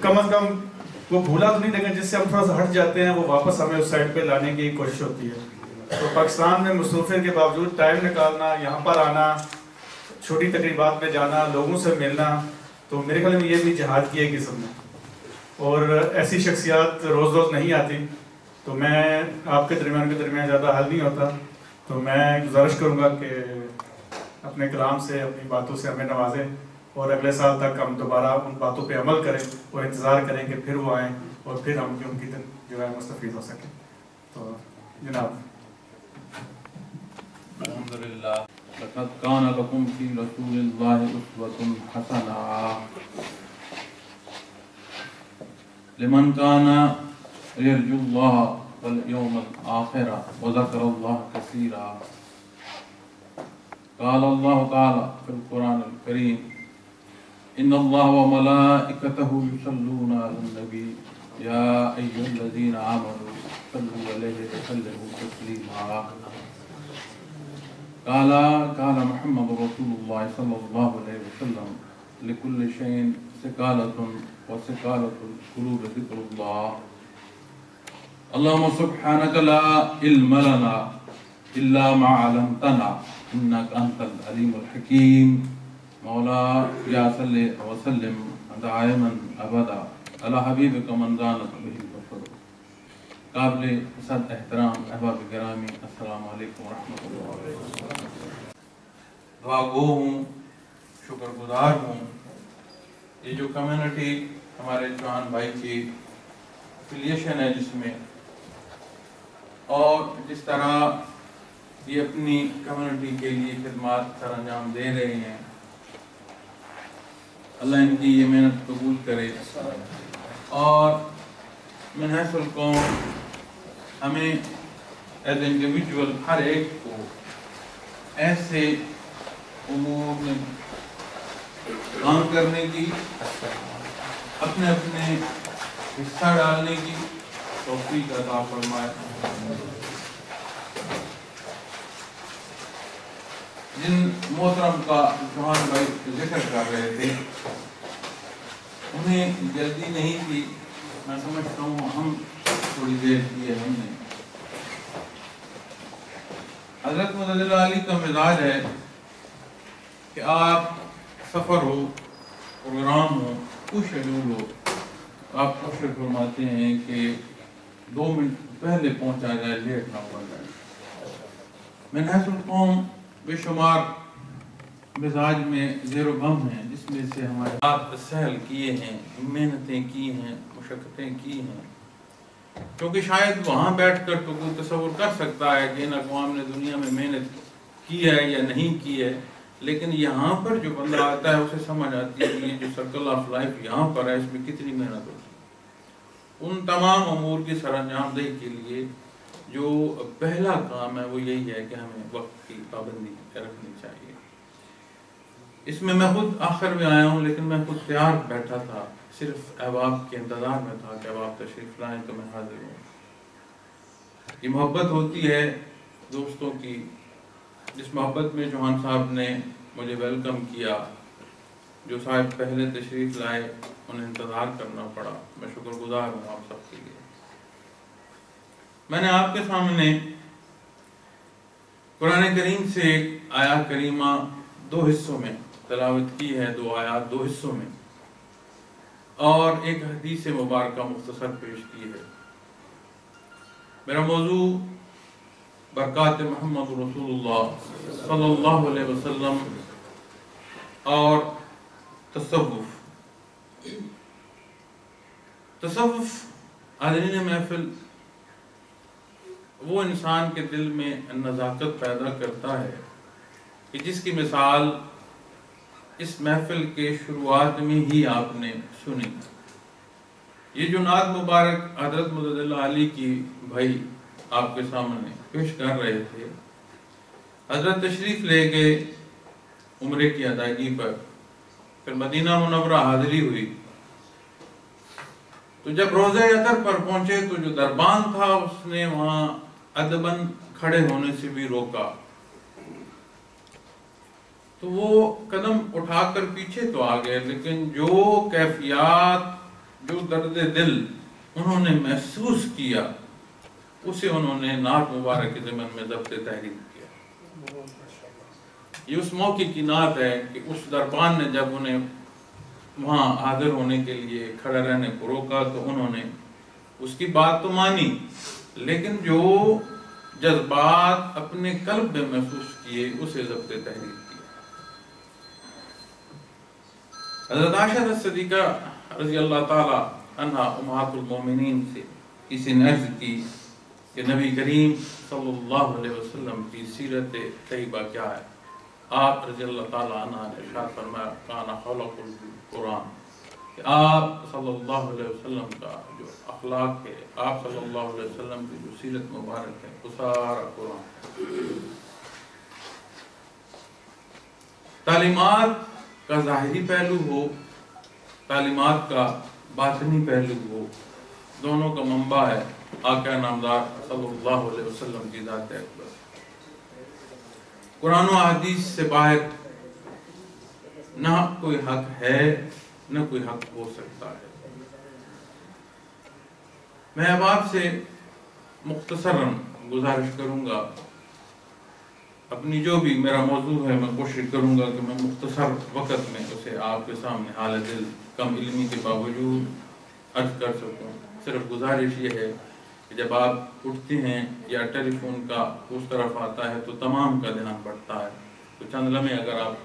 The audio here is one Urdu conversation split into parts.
کم از کم وہ بھولا تو نہیں، لیکن جس سے ہم تھوڑا سا ہٹ جاتے ہیں وہ واپس ہمیں اس سائڈ پہ لانے کی کوشش ہوتی ہے. تو پاکستان میں مصروفیت کے باوجود ٹائم نکالنا، یہاں پر آنا، چھوٹی تقریبات میں جانا، لوگوں سے ملنا، تو میرے خیال میں یہ بھی جہاد کی ایک قسم ہے. اور ایسی شخصیات روز روز نہیں آتی، تو میں آپ کے درمیان زیادہ حل نہیں ہوتا، تو میں گزارش کروں گا کہ اپنے کلام سے، اپنی باتوں سے ہمیں نوازیں، اور اگلے سال تک ہم دوبارہ ان باتوں پہ عمل کریں اور انتظار کریں کہ پھر وہ آئیں اور پھر ہم ان کی جو ہے مستفید ہو سکیں. تو جناب. الحمدللہ. لقد كان لكم في رسول الله أسوة حسنة لمن كان يرجو الله واليوم الآخر وذكر الله كثيرا. قال الله تعالى في القرآن الكريم: إن الله وملائكته يصلون على النبي يا أيها الذين آمنوا صلوا عليه وسلموا تسليما. قال محمد رسول الله صلى الله عليه وسلم: لكل شيء سكالة وسكالة القلوب ذكر الله. اللهم سبحانك لا علم لنا إلا ما علمتنا إنك أنت العليم الحكيم. مولا يا صل وسلم دائما أبدا على حبيبك من دانت به البصر. قابل صد احترام احباب گرامی، السلام علیکم ورحمۃ اللہ. دعا گو ہوں، شکر گزار ہوں. یہ جو کمیونٹی ہمارے چوہان بھائی کی افیلیشن ہے جس میں، اور جس طرح یہ اپنی کمیونٹی کے لیے خدمات سر انجام دے رہے ہیں، اللہ ان کی یہ محنت قبول کرے. اور من حیث القوم ہمیں ایز انڈیویجول ہر ایک کو ایسے امور میں کام کرنے کی، اپنے اپنے حصہ ڈالنے کی توفیق عطا فرمائے. جن محترم کا چوہان بھائی ذکر کر رہے تھے، انہیں جلدی نہیں تھی، میں سمجھتا ہوں ہم تھوڑی دیر کی ہے. ہم نے حضرت مدد علی کا مزاج ہے کہ آپ سفر ہو، پروگرام ہو، کوئی شیڈول ہو، آپ کوشش فرماتے ہیں کہ 2 منٹ پہلے پہنچا جائے، لیٹ نہ پڑ جائے. من حیث القوم بے شمار مزاج میں زیر و بم ہیں، جس میں سے ہمارے آپ سہل کیے ہیں، محنتیں کی ہیں، مشقتیں کی ہیں. کیونکہ شاید وہاں بیٹھ کر تو کوئی تصور کر سکتا ہے کہ ان اقوام نے دنیا میں محنت کی ہے یا نہیں کی ہے، لیکن یہاں پر جو بندہ آتا ہے اسے سمجھ آتی ہے کہ یہ جو سرکل آف لائف یہاں پر ہے، اس میں کتنی محنت ہوتی ہے. ان تمام امور کی سر انجام دہی کے لیے جو پہلا کام ہے وہ یہی ہے کہ ہمیں وقت کی پابندی رکھنی چاہیے. اس میں خود آخر میں آیا ہوں، لیکن میں خود تیار بیٹھا تھا، صرف احباب کے انتظار میں تھا کہ احباب تشریف لائیں تو میں حاضر ہوں. یہ محبت ہوتی ہے دوستوں کی، جس محبت میں چوہان صاحب نے مجھے ویلکم کیا. جو صاحب پہلے تشریف لائے انہیں انتظار کرنا پڑا، میں شکر گزار ہوں آپ سب کے لیے. میں نے آپ کے سامنے قرآن کریم سے ایک آیات کریمہ 2 حصوں میں تلاوت کی ہے، 2 آیات 2 حصوں میں، اور ایک حدیث مبارکہ مختصر پیش کی ہے. میرا موضوع برکات محمد رسول اللہ صلی اللہ علیہ وسلم اور تصوف. تصوف حاضرین محفل وہ انسان کے دل میں نزاکت پیدا کرتا ہے کہ جس کی مثال اس محفل کے شروعات میں ہی آپ نے سنی. یہ جو نعت مبارک حضرت مدد علی کی بھائی آپ کے سامنے پیش کر رہے تھے، حضرت تشریف لے گئے عمرے کی ادائیگی پر، پھر مدینہ منورہ حاضری ہوئی. تو جب روضہ اطہر پر پہنچے تو جو دربان تھا اس نے وہاں ادباً کھڑے ہونے سے بھی روکا. تو وہ قدم اٹھا کر پیچھے تو آ گئے، لیکن جو کیفیات، جو درد دل انہوں نے محسوس کیا اسے انہوں نے نعت مبارک کے ضمن میں ضبط تحریر کیا۔ یہ اس موقع کی نعت ہے کہ اس دربان نے جب انہیں وہاں حاضر ہونے کے لیے کھڑے رہنے کو روکا تو انہوں نے اس کی بات تو مانی، لیکن جو جذبات اپنے قلب میں محسوس کیے اسے ضبط تحریر کیا۔ حضرت عائشہ صدیقہ رضی اللہ تعالی عنہا امہات المومنین سے کسی نے عرض کی کہ نبی کریم صلی اللہ علیہ وسلم کی سیرت طیبہ کیا ہے؟ آپ رضی اللہ تعالی عنہ نے ارشاد فرمایا کانا خلق القرآن، کہ آپ صلی اللہ علیہ وسلم کا جو اخلاق ہے، آپ صلی اللہ علیہ وسلم کی جو سیرت مبارک ہے وہ سارا قرآن۔ تعلیمات کا ظاہری پہلو ہو، تعلیمات کا باطنی پہلو ہو، دونوں کا منبع ہے آقا نامدار صلی اللہ علیہ وسلم کی ذات اکبر۔ قرآن و حدیث سے باہر نہ کوئی حق ہے نہ کوئی حق ہو سکتا ہے۔ میں اب آپ سے مختصراً گزارش کروں گا، اپنی جو بھی میرا موضوع ہے میں کوشش کروں گا کہ میں مختصر وقت میں اسے آپ کے سامنے حال دل کم علمی کے باوجود عرض کر سکوں۔ صرف گزارش یہ ہے کہ جب آپ اٹھتے ہیں یا ٹیلی فون کا اس طرف آتا ہے تو تمام کا دھیان بڑھتا ہے، تو چند لمحے اگر آپ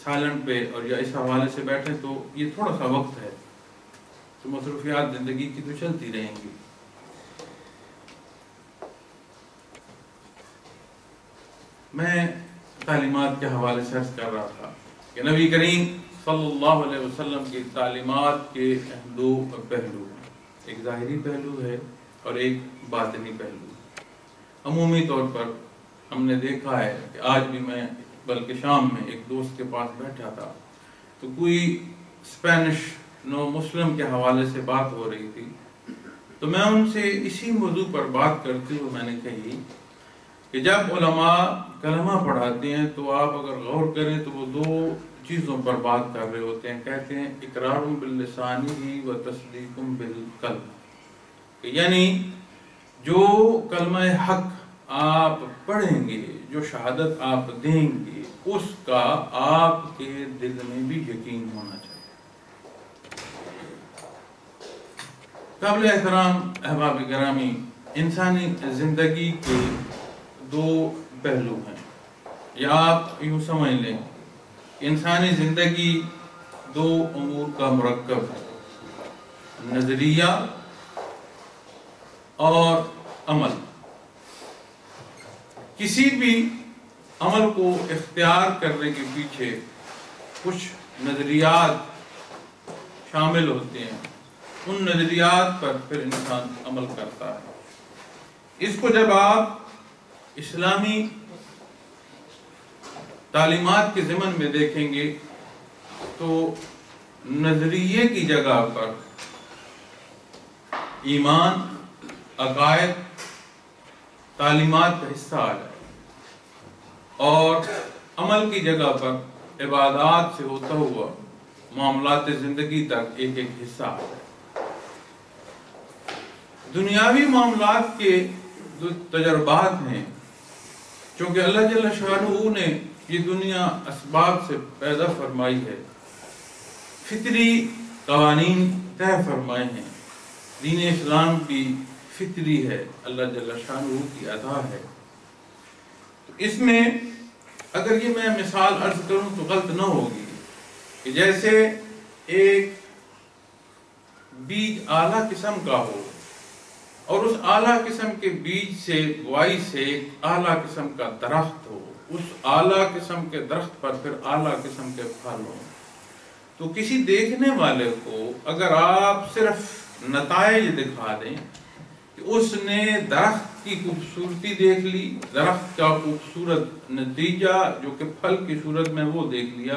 سائلنٹ پہ اور یا اس حوالے سے بیٹھیں تو یہ تھوڑا سا وقت ہے، تو مصروفیات زندگی کی تو چلتی رہیں گی۔ میں تعلیمات کے حوالے سے عرض کر رہا تھا کہ نبی کریم صلی اللہ علیہ وسلم کی تعلیمات کے دو پہلو ہیں، ایک ظاہری پہلو ہے اور ایک باطنی پہلو۔ عمومی طور پر ہم نے دیکھا ہے کہ آج بھی میں بلکہ شام میں ایک دوست کے پاس بیٹھا تھا تو کوئی اسپینش نو مسلم کے حوالے سے بات ہو رہی تھی، تو میں ان سے اسی موضوع پر بات کرتے ہوئے میں نے کہی کہ جب علماء کلمہ پڑھاتے ہیں تو آپ اگر غور کریں تو وہ دو چیزوں پر بات کر رہے ہوتے ہیں، کہتے ہیں اقرار باللسانی و تصدیق بالقلب، یعنی جو کلمہ حق آپ پڑھیں گے، جو شہادت آپ دیں گے، اس کا آپ کے دل میں بھی یقین ہونا چاہیے۔ قابل احترام احباب گرامی، انسانی زندگی کے دو پہلو ہیں، یا آپ یوں سمجھ لیں کہ انسانی زندگی دو امور کا مرکب ہے، نظریہ اور عمل۔ کسی بھی عمل کو اختیار کرنے کے پیچھے کچھ نظریات شامل ہوتے ہیں، ان نظریات پر پھر انسان عمل کرتا ہے۔ اس کو جب آپ اسلامی تعلیمات کے ضمن میں دیکھیں گے تو نظریے کی جگہ پر ایمان، عقائد، تعلیمات کا حصہ آ جائے، اور عمل کی جگہ پر عبادات سے ہوتا ہوا معاملات زندگی تک ایک ایک حصہ آ جائے۔ دنیاوی معاملات کے جو تجربات ہیں، چونکہ اللہ جل شانہ نے یہ دنیا اسباب سے پیدا فرمائی ہے، فطری قوانین طے فرمائے ہیں، دین اسلام بھی فطری ہے، اللہ جل شانہ کی عطا ہے۔ تو اس میں اگر یہ میں مثال عرض کروں تو غلط نہ ہوگی کہ جیسے ایک بیج اعلیٰ قسم کا ہو اور اس اعلیٰ قسم کے بیج سے بوائی سے ایک اعلیٰ قسم کا درخت ہو، اس اعلیٰ قسم کے درخت پر پھر اعلیٰ قسم کے پھل ہوں، تو کسی دیکھنے والے کو اگر آپ صرف نتائج دکھا دیں کہ اس نے درخت کی خوبصورتی دیکھ لی، درخت کا خوبصورت نتیجہ جو کہ پھل کی صورت میں وہ دیکھ لیا،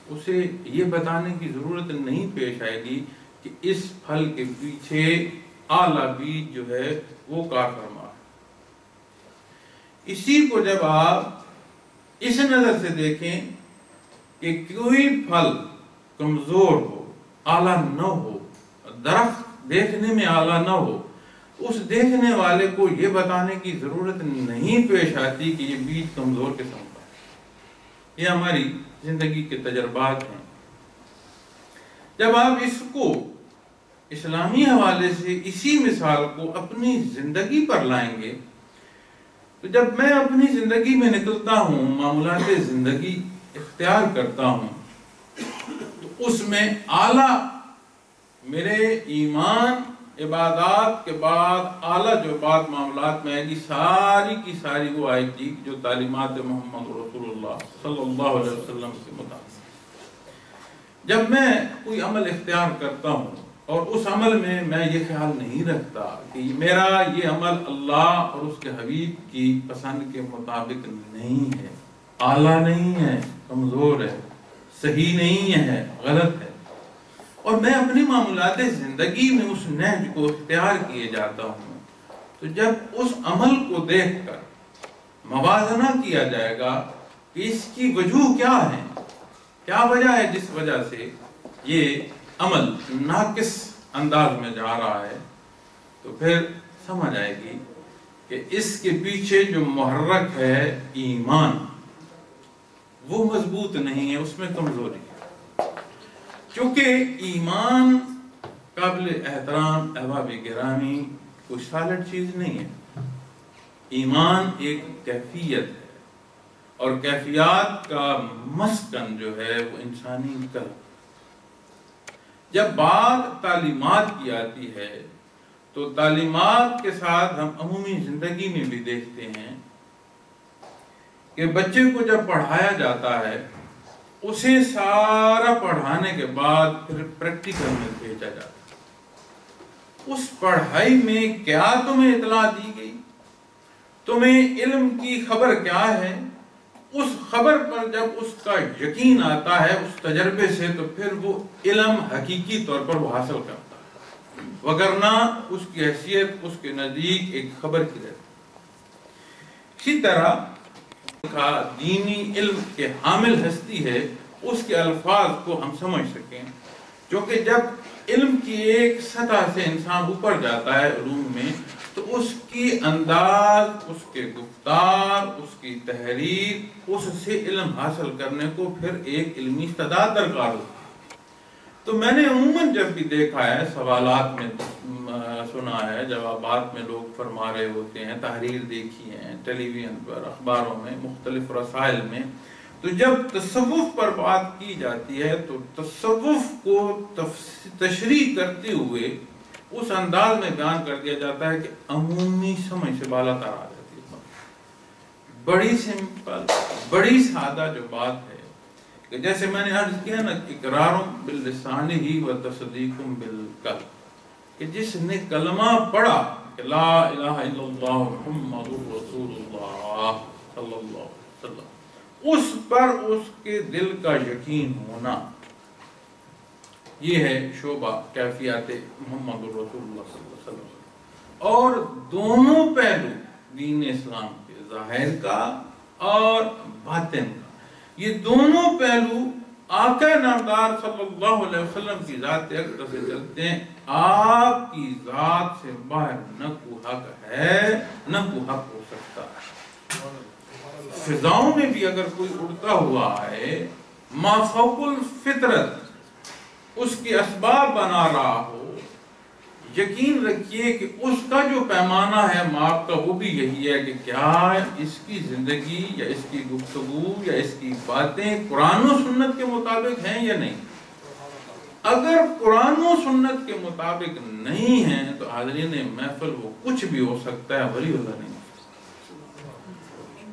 اسے یہ بتانے کی ضرورت نہیں پیش آئے گی کہ اس پھل کے پیچھے اعلیٰ بیج جو ہے وہ کار فرما ہے۔ اسی کو جب آپ اس نظر سے دیکھیں کہ کوئی پھل کمزور ہو، اعلیٰ نہ ہو، درخت دیکھنے میں اعلیٰ نہ ہو، اس دیکھنے والے کو یہ بتانے کی ضرورت نہیں پیش آتی کہ یہ بیج کمزور قسم کا ہے۔ یہ ہماری زندگی کے تجربات ہیں۔ جب آپ اس کو اسلامی حوالے سے اسی مثال کو اپنی زندگی پر لائیں گے، تو جب میں اپنی زندگی میں نکلتا ہوں، معمولات زندگی اختیار کرتا ہوں، تو اس میں اعلیٰ میرے ایمان عبادات کے بعد اعلیٰ جو بات معاملات میں آئے گی، ساری کی ساری وہ آئے گی جو تعلیمات محمد رسول اللہ صلی اللہ علیہ وسلم کے مطابق۔ جب میں کوئی عمل اختیار کرتا ہوں اور اس عمل میں یہ خیال نہیں رکھتا کہ میرا یہ عمل اللہ اور اس کے حبیب کی پسند کے مطابق نہیں ہے، اعلیٰ نہیں ہے، کمزور ہے، صحیح نہیں ہے، غلط ہے، اور میں اپنی معمولات زندگی میں اس نہج کو اختیار کیے جاتا ہوں، تو جب اس عمل کو دیکھ کر موازنہ کیا جائے گا کہ اس کی وجوہ کیا ہے، کیا وجہ ہے جس وجہ سے یہ عمل ناقص انداز میں جا رہا ہے، تو پھر سمجھ آئے گی کہ اس کے پیچھے جو محرک ہے ایمان، وہ مضبوط نہیں ہے، اس میں کمزوری ہے۔ چونکہ ایمان قابل احترام احباب گرامی کوئی سالڈ چیز نہیں ہے، ایمان ایک کیفیت ہے، اور کیفیات کا مسکن جو ہے وہ انسانی قلب۔ جب بات تعلیمات کی آتی ہے تو تعلیمات کے ساتھ ہم عمومی زندگی میں بھی دیکھتے ہیں کہ بچے کو جب پڑھایا جاتا ہے، اسے سارا پڑھانے کے بعد پھر پریکٹیکل میں بھیجا جاتا ہے۔ اس پڑھائی میں کیا تمہیں اطلاع دی گئی، تمہیں علم کی خبر کیا ہے، اس خبر پر جب اس کا یقین آتا ہے اس تجربے سے، تو پھر وہ علم حقیقی طور پر وہ حاصل کرتا ہے، وگرنہ اس کی حیثیت اس کے نزدیک ایک خبر کی رہتی ہے۔ اسی طرح کا دینی علم کے حامل ہستی ہے، اس کے الفاظ کو ہم سمجھ سکیں، کیونکہ جب علم کی ایک سطح سے انسان اوپر جاتا ہے علوم میں، تو اس کی انداز، اس کے گفتار، اس کی تحریر، اس سے علم حاصل کرنے کو پھر ایک علمی استعداد درکار ہوتی ہے۔ تو میں نے عموماً جب بھی دیکھا ہے، سوالات میں سنا ہے، جوابات میں لوگ فرما رہے ہوتے ہیں، تحریر دیکھی ہے ٹیلی ویژن پر، اخباروں میں، مختلف رسائل میں، تو جب تصوف پر بات کی جاتی ہے تو تصوف کو تشریح کرتے ہوئے اس انداز میں بیان کر دیا جاتا ہے کہ عمومی سمجھ سے بالا تر آ جاتی ہے۔ بڑی سمپل، بڑی سادہ جو بات ہے کہ جیسے میں نے عرض کیا نا، اقرار باللسان ہی و تصدیق بالقلب، کہ جس نے کلمہ پڑھا کہ لا الہ الا اللہ محمد رسول اللہ صلی اللہ علیہ وسلم، اس پر اس کے دل کا یقین ہونا، یہ ہے شعبہ کیفیات محمد رسول اللہ صلی اللہ علیہ وسلم۔ اور دونوں پہلو دین اسلام کے، ظاہر کا اور باطن کا، یہ دونوں پہلو آقا نامدار صلی اللہ علیہ وسلم کی ذات اقدس سے چلتے ہیں۔ آپ کی ذات سے باہر نہ کوئی حق ہے، نہ کوئی حق ہو سکتا ہے۔ فضاؤں میں بھی اگر کوئی اڑتا ہوا ہے، ما فوق الفطرت اس کے اسباب بنا رہا ہو، یقین رکھیے کہ اس کا جو پیمانہ ہے ماپ کا، وہ بھی یہی ہے کہ کیا اس کی زندگی یا اس کی گفتگو یا اس کی باتیں قرآن و سنت کے مطابق ہیں یا نہیں۔ اگر قرآن و سنت کے مطابق نہیں ہیں تو حاضرین محفل وہ کچھ بھی ہو سکتا ہے، ولی اللہ نہیں۔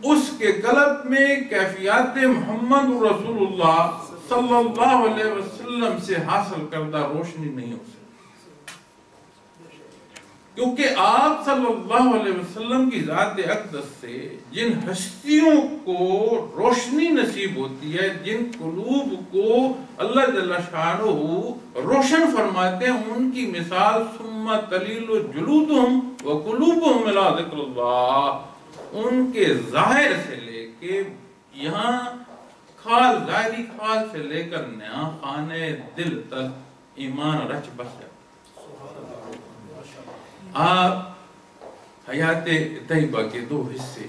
اس کے قلب میں کیفیات محمد رسول اللہ صلی اللہ علیہ وسلم سے حاصل کردہ روشنی نہیں ہو سکتی، کیونکہ آپ صلی اللہ علیہ وسلم کی ذات اقدس سے جن ہستیوں کو روشنی نصیب ہوتی ہے، جن قلوب کو اللہ جل شانہ روشن فرماتے ہیں، ان کی مثال ثم تلیل جلودہم وقلوبہم الی ذکر اللہ، ان کے ظاہر سے لے کے یہاں کھال، ظاہری کھال سے لے کر نیا خانے دل تک ایمان رچ بس جاتا۔ آپ حیات طیبہ کے دو حصے،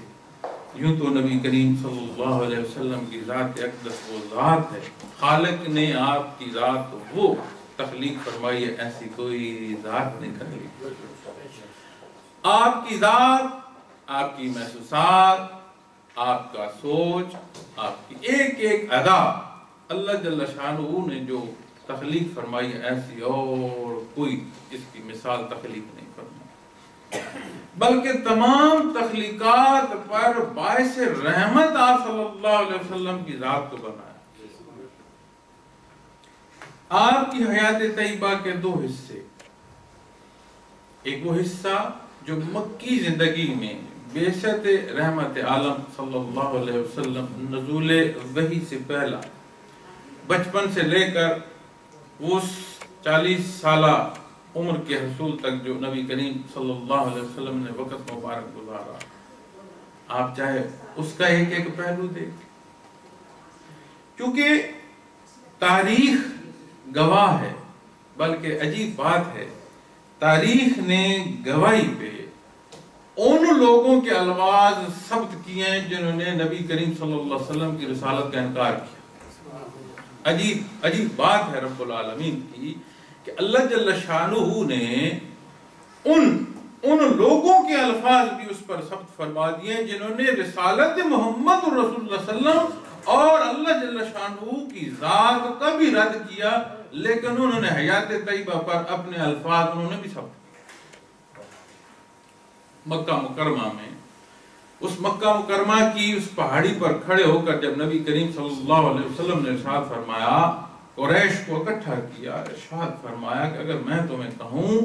یوں تو نبی کریم صلی اللہ علیہ وسلم کی ذات اقدس وہ ذات ہے، خالق نے آپ کی ذات وہ تخلیق فرمائی ہے، ایسی کوئی ذات نہیں تخلیق۔ آپ کی ذات، آپ کی محسوسات، آپ کا سوچ، آپ کی ایک ایک ادا اللہ جل شانہ نے جو تخلیق فرمائی ہے، ایسی اور کوئی اس کی مثال تخلیق نہیں فرمائی، بلکہ تمام تخلیقات پر باعث رحمت آپ صلی اللہ علیہ وسلم کی ذات کو بنایا۔ آپ کی حیات طیبہ کے دو حصے، ایک وہ حصہ جو مکی زندگی میں بعثت رحمت عالم صلی اللہ علیہ وسلم نزول وحی سے پہلا، بچپن سے لے کر اس 40 سالہ عمر کے حصول تک جو نبی کریم صلی اللہ علیہ وسلم نے وقت مبارک گزارا، آپ چاہے اس کا ایک ایک پہلو دیکھ، کیونکہ تاریخ گواہ ہے، بلکہ عجیب بات ہے، تاریخ نے گواہی پہ ان لوگوں کے الفاظ ثبت کیے ہیں جنہوں نے نبی کریم صلی اللہ علیہ وسلم کی رسالت کا انکار کیا۔ عجیب بات ہے رب العالمین کی کہ اللہ جل شانہ نے ان لوگوں کے الفاظ بھی اس پر ثبت فرما دیے ہیں جنہوں نے رسالت محمد رسول اللہ صلی اللہ علیہ وسلم اور اللہ جل شانہ کی ذات کا بھی رد کیا، لیکن انہوں نے حیات طیبہ پر اپنے الفاظ انہوں نے بھی ثبت کیا۔ مکہ مکرمہ میں، اس مکہ مکرمہ کی اس پہاڑی پر کھڑے ہو کر جب نبی کریم صلی اللہ علیہ وسلم نے ارشاد فرمایا، قریش کو اکٹھا کیا، ارشاد فرمایا کہ اگر میں تمہیں کہوں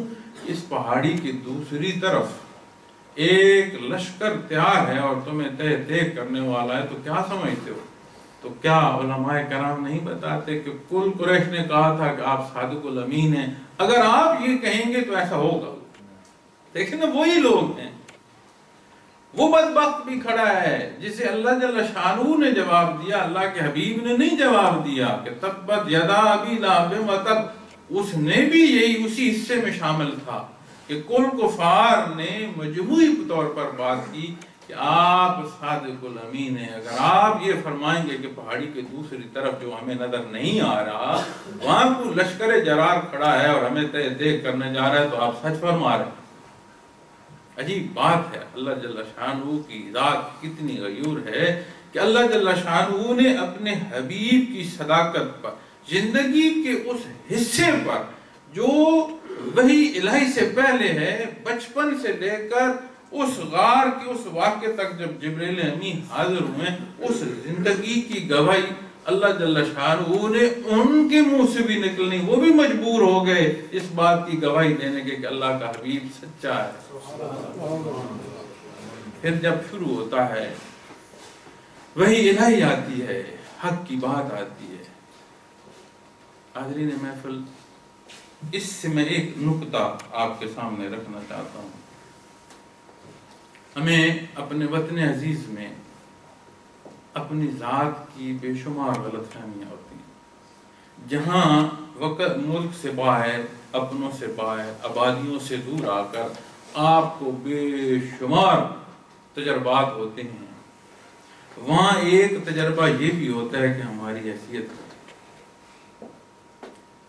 اس پہاڑی کی دوسری طرف ایک لشکر تیار ہے اور تمہیں تہ کرنے والا ہے تو کیا سمجھتے ہو؟ تو کیا علماء کرام نہیں بتاتے کہ کل قریش نے کہا تھا کہ آپ صادق الامین ہیں، اگر آپ یہ کہیں گے تو ایسا ہوگا۔ دیکھیں نا، وہی لوگ ہیں، وہ بدبخت بھی کھڑا ہے جسے اللہ جل شانہ نے جواب دیا، اللہ کے حبیب نے نہیں جواب دیا کہ تبت یدا ابی لہب وتب، اس نے بھی یہی اسی حصے میں شامل تھا کہ کل کفار نے مجموعی طور پر بات کی کہ آپ صادق الامین ہیں، اگر آپ یہ فرمائیں گے کہ پہاڑی کے دوسری طرف جو ہمیں نظر نہیں آ رہا وہاں کو لشکر جرار کھڑا ہے اور ہمیں دیکھ کرنے جا رہا ہے تو آپ سچ فرما رہے ہیں۔ عجیب بات ہے، اللہ جل شانہ کی ذات کتنی غیور ہے کہ اللہ جل شانہ نے اپنے حبیب کی صداقت پر، زندگی کے اس حصے پر جو وحی الہی سے پہلے ہے، بچپن سے لے کر اس غار کے اس واقعے تک جب جبریل امین حاضر ہوئے، اس زندگی کی گواہی اللہ جل شانہ نے ان کے منہ سے بھی نکلنی، وہ بھی مجبور ہو گئے اس بات کی گواہی دینے کے کہ اللہ کا حبیب سچا ہے۔ پھر جب شروع ہوتا ہے وحی الہی آتی ہے، حق کی بات آتی ہے۔ حاضرین محفل، اس سے میں ایک نکتہ آپ کے سامنے رکھنا چاہتا ہوں۔ ہمیں اپنے وطن عزیز میں اپنی ذات کی بے شمار غلط فہمیاں ہوتی ہیں، جہاں وقت ملک سے باہر، اپنوں سے باہر، آبادیوں سے دور آ کر آپ کو بے شمار تجربات ہوتے ہیں، وہاں ایک تجربہ یہ بھی ہوتا ہے کہ ہماری حیثیت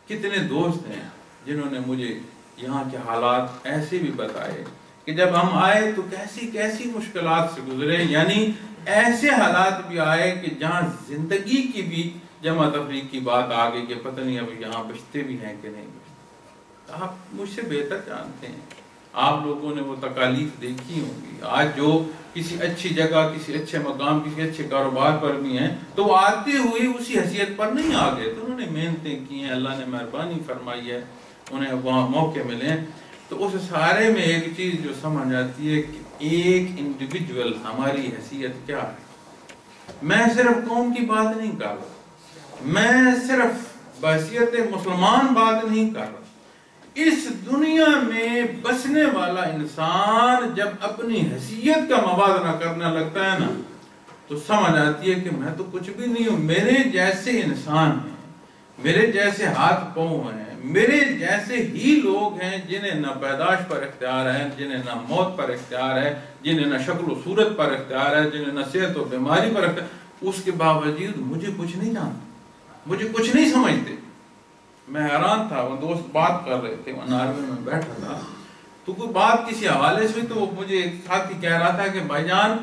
کتنے دوست ہیں جنہوں نے مجھے یہاں کے حالات ایسے بھی بتائے کہ جب ہم آئے تو کیسی مشکلات سے گزرے، یعنی ایسے حالات بھی آئے کہ جہاں زندگی کی بھی جمع تفریق کی بات آ گئی کہ پتہ نہیں اب یہاں بچتے بھی ہیں کہ نہیں بچتے۔ آپ مجھ سے بہتر جانتے ہیں، آپ لوگوں نے وہ تکالیف دیکھی ہوں گی۔ آج جو کسی اچھی جگہ، کسی اچھے مقام، کسی اچھے کاروبار پر بھی ہیں تو وہ آتے ہوئے اسی حیثیت پر نہیں آ گئے، تو انہوں نے محنتیں کی ہیں، اللہ نے مہربانی فرمائی ہے، انہیں وہاں موقع ملے۔ تو اس سارے میں ایک چیز جو سمجھ آتی ہے کہ ایک انڈیویجول ہماری حیثیت کیا ہے۔ میں صرف قوم کی بات نہیں کر رہا، میں صرف بحیثیت مسلمان بات نہیں کر رہا، اس دنیا میں بسنے والا انسان جب اپنی حیثیت کا موازنہ کرنے لگتا ہے نا تو سمجھ آتی ہے کہ میں تو کچھ بھی نہیں ہوں، میرے جیسے انسان ہیں، میرے جیسے ہاتھ پاؤں ہیں، میرے جیسے ہی لوگ ہیں جنہیں نہ پیدائش پر اختیار ہے، جنہیں نہ موت پر اختیار ہے، جنہیں نہ شکل و صورت پر اختیار ہے، جنہیں نہ صحت و بیماری پر اختیار، اس کے باوجود مجھے کچھ نہیں جانتے، مجھے کچھ نہیں سمجھتے۔ میں حیران تھا، وہ دوست بات کر رہے تھے، وہ ناروے میں بیٹھا تھا، تو کوئی بات کسی حوالے سے تو مجھے ایک ساتھی کہہ رہا تھا کہ بھائی جان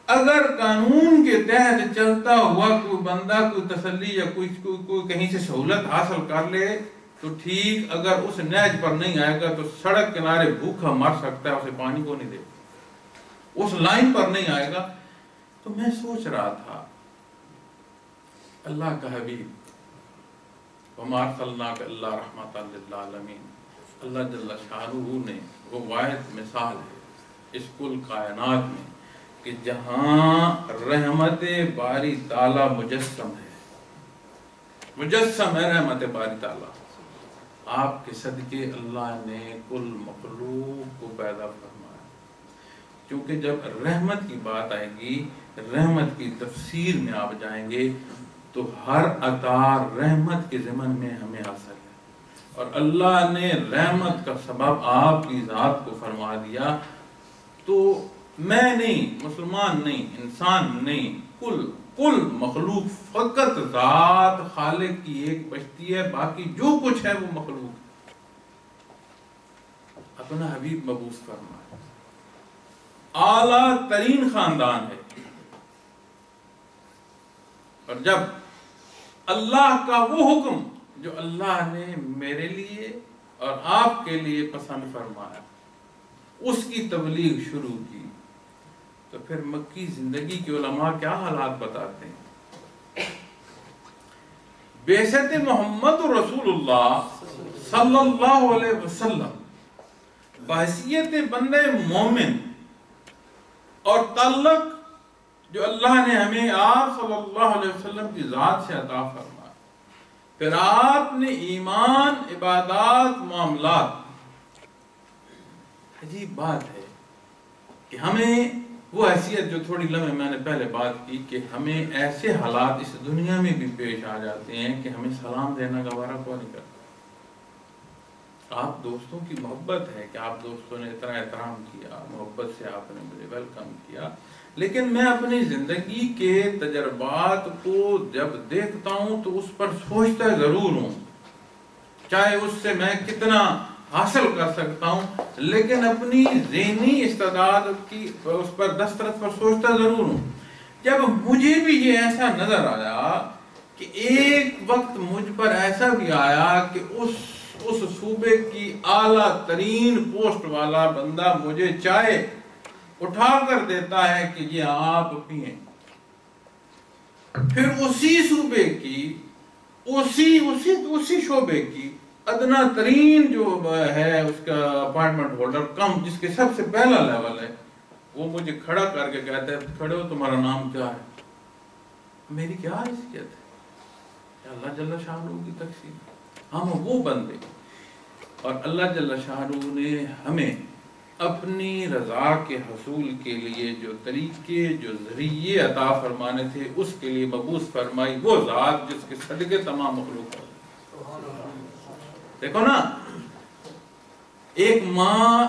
اگر قانون کے تحت چلتا ہوا کوئی بندہ کوئی تسلی یا کوئی کہیں سے سہولت حاصل کر لے تو ٹھیک، اگر اس نہج پر نہیں آئے گا تو سڑک کنارے بھوکا مر سکتا ہے، اسے پانی کو نہیں دے، اس لائن پر نہیں آئے گا۔ تو میں سوچ رہا تھا اللہ کا حبیب وما ارسلناک الا رحمۃ للعالمین، اللہ جل شانہ نے وہ واحد مثال ہے اس کل کائنات میں کہ جہاں رحمت باری تعالیٰ مجسم ہے، مجسم ہے رحمت باری تعالیٰ۔ آپ کے صدقے اللہ نے کل مخلوق کو پیدا فرمایا، کیونکہ جب رحمت کی بات آئے گی، رحمت کی تفسیر میں آپ جائیں گے تو ہر عطا رحمت کے ضمن میں ہمیں حاصل ہے، اور اللہ نے رحمت کا سبب آپ کی ذات کو فرما دیا۔ تو میں نہیں، مسلمان نہیں، انسان نہیں، کل مخلوق فقط ذات خالق کی ایک بچتی ہے، باقی جو کچھ ہے وہ مخلوق ہے۔ اپنا حبیب مبعوث فرمایا، اعلیٰ ترین خاندان ہے، اور جب اللہ کا وہ حکم جو اللہ نے میرے لیے اور آپ کے لیے پسند فرمایا اس کی تبلیغ شروع کی، تو پھر مکی زندگی کے علماء کیا حالات بتاتے ہیں۔ بعثت محمد رسول اللہ صلی اللہ علیہ وسلم بحیثیت بندہ مومن اور تعلق جو اللہ نے ہمیں آپ صلی اللہ علیہ وسلم کی ذات سے عطا فرمایا، پھر آپ نے ایمان، عبادات، معاملات۔ عجیب بات ہے کہ ہمیں وہ حیثیت جو تھوڑی لمحے میں نے پہلے بات کی کہ ہمیں ایسے حالات اس دنیا میں بھی پیش آ جاتے ہیں کہ ہمیں سلام دینا گوارا کو نہیں کرتا۔ آپ دوستوں کی محبت ہے کہ آپ دوستوں نے اتنا احترام کیا، محبت سے آپ نے مجھے ویلکم کیا، لیکن میں اپنی زندگی کے تجربات کو جب دیکھتا ہوں تو اس پر سوچتا ضرور ہوں، چاہے اس سے میں کتنا حاصل کر سکتا ہوں، لیکن اپنی ذہنی استعداد کی اس پر دسترس پر سوچتا ضرور ہوں۔ جب مجھے بھی یہ ایسا نظر آیا کہ ایک وقت مجھ پر ایسا بھی آیا کہ اس صوبے کی اعلیٰ ترین پوسٹ والا بندہ مجھے چائے اٹھا کر دیتا ہے کہ یہ آپ پئیں، پھر اسی صوبے کی اسی شعبے کی ادنا ترین جو ہے اس کا اپائنٹمنٹ ہولڈر کم جس کے سب سے پہلا لیول ہے، وہ مجھے کھڑا کر کے کہتا ہے کھڑے ہو، تمہارا نام کیا ہے؟ میری کیا حیثیت ہے؟ اللہ جل شانہ کی تقسیم، ہم وہ بندے، اور اللہ جل شانہ نے ہمیں اپنی رضا کے حصول کے لیے جو طریقے، جو ذریعے عطا فرمانے تھے اس کے لیے مبعوث فرمائی وہ ذات جس کے صدقے تمام مخلوق ہے۔ دیکھو نا، ایک ماں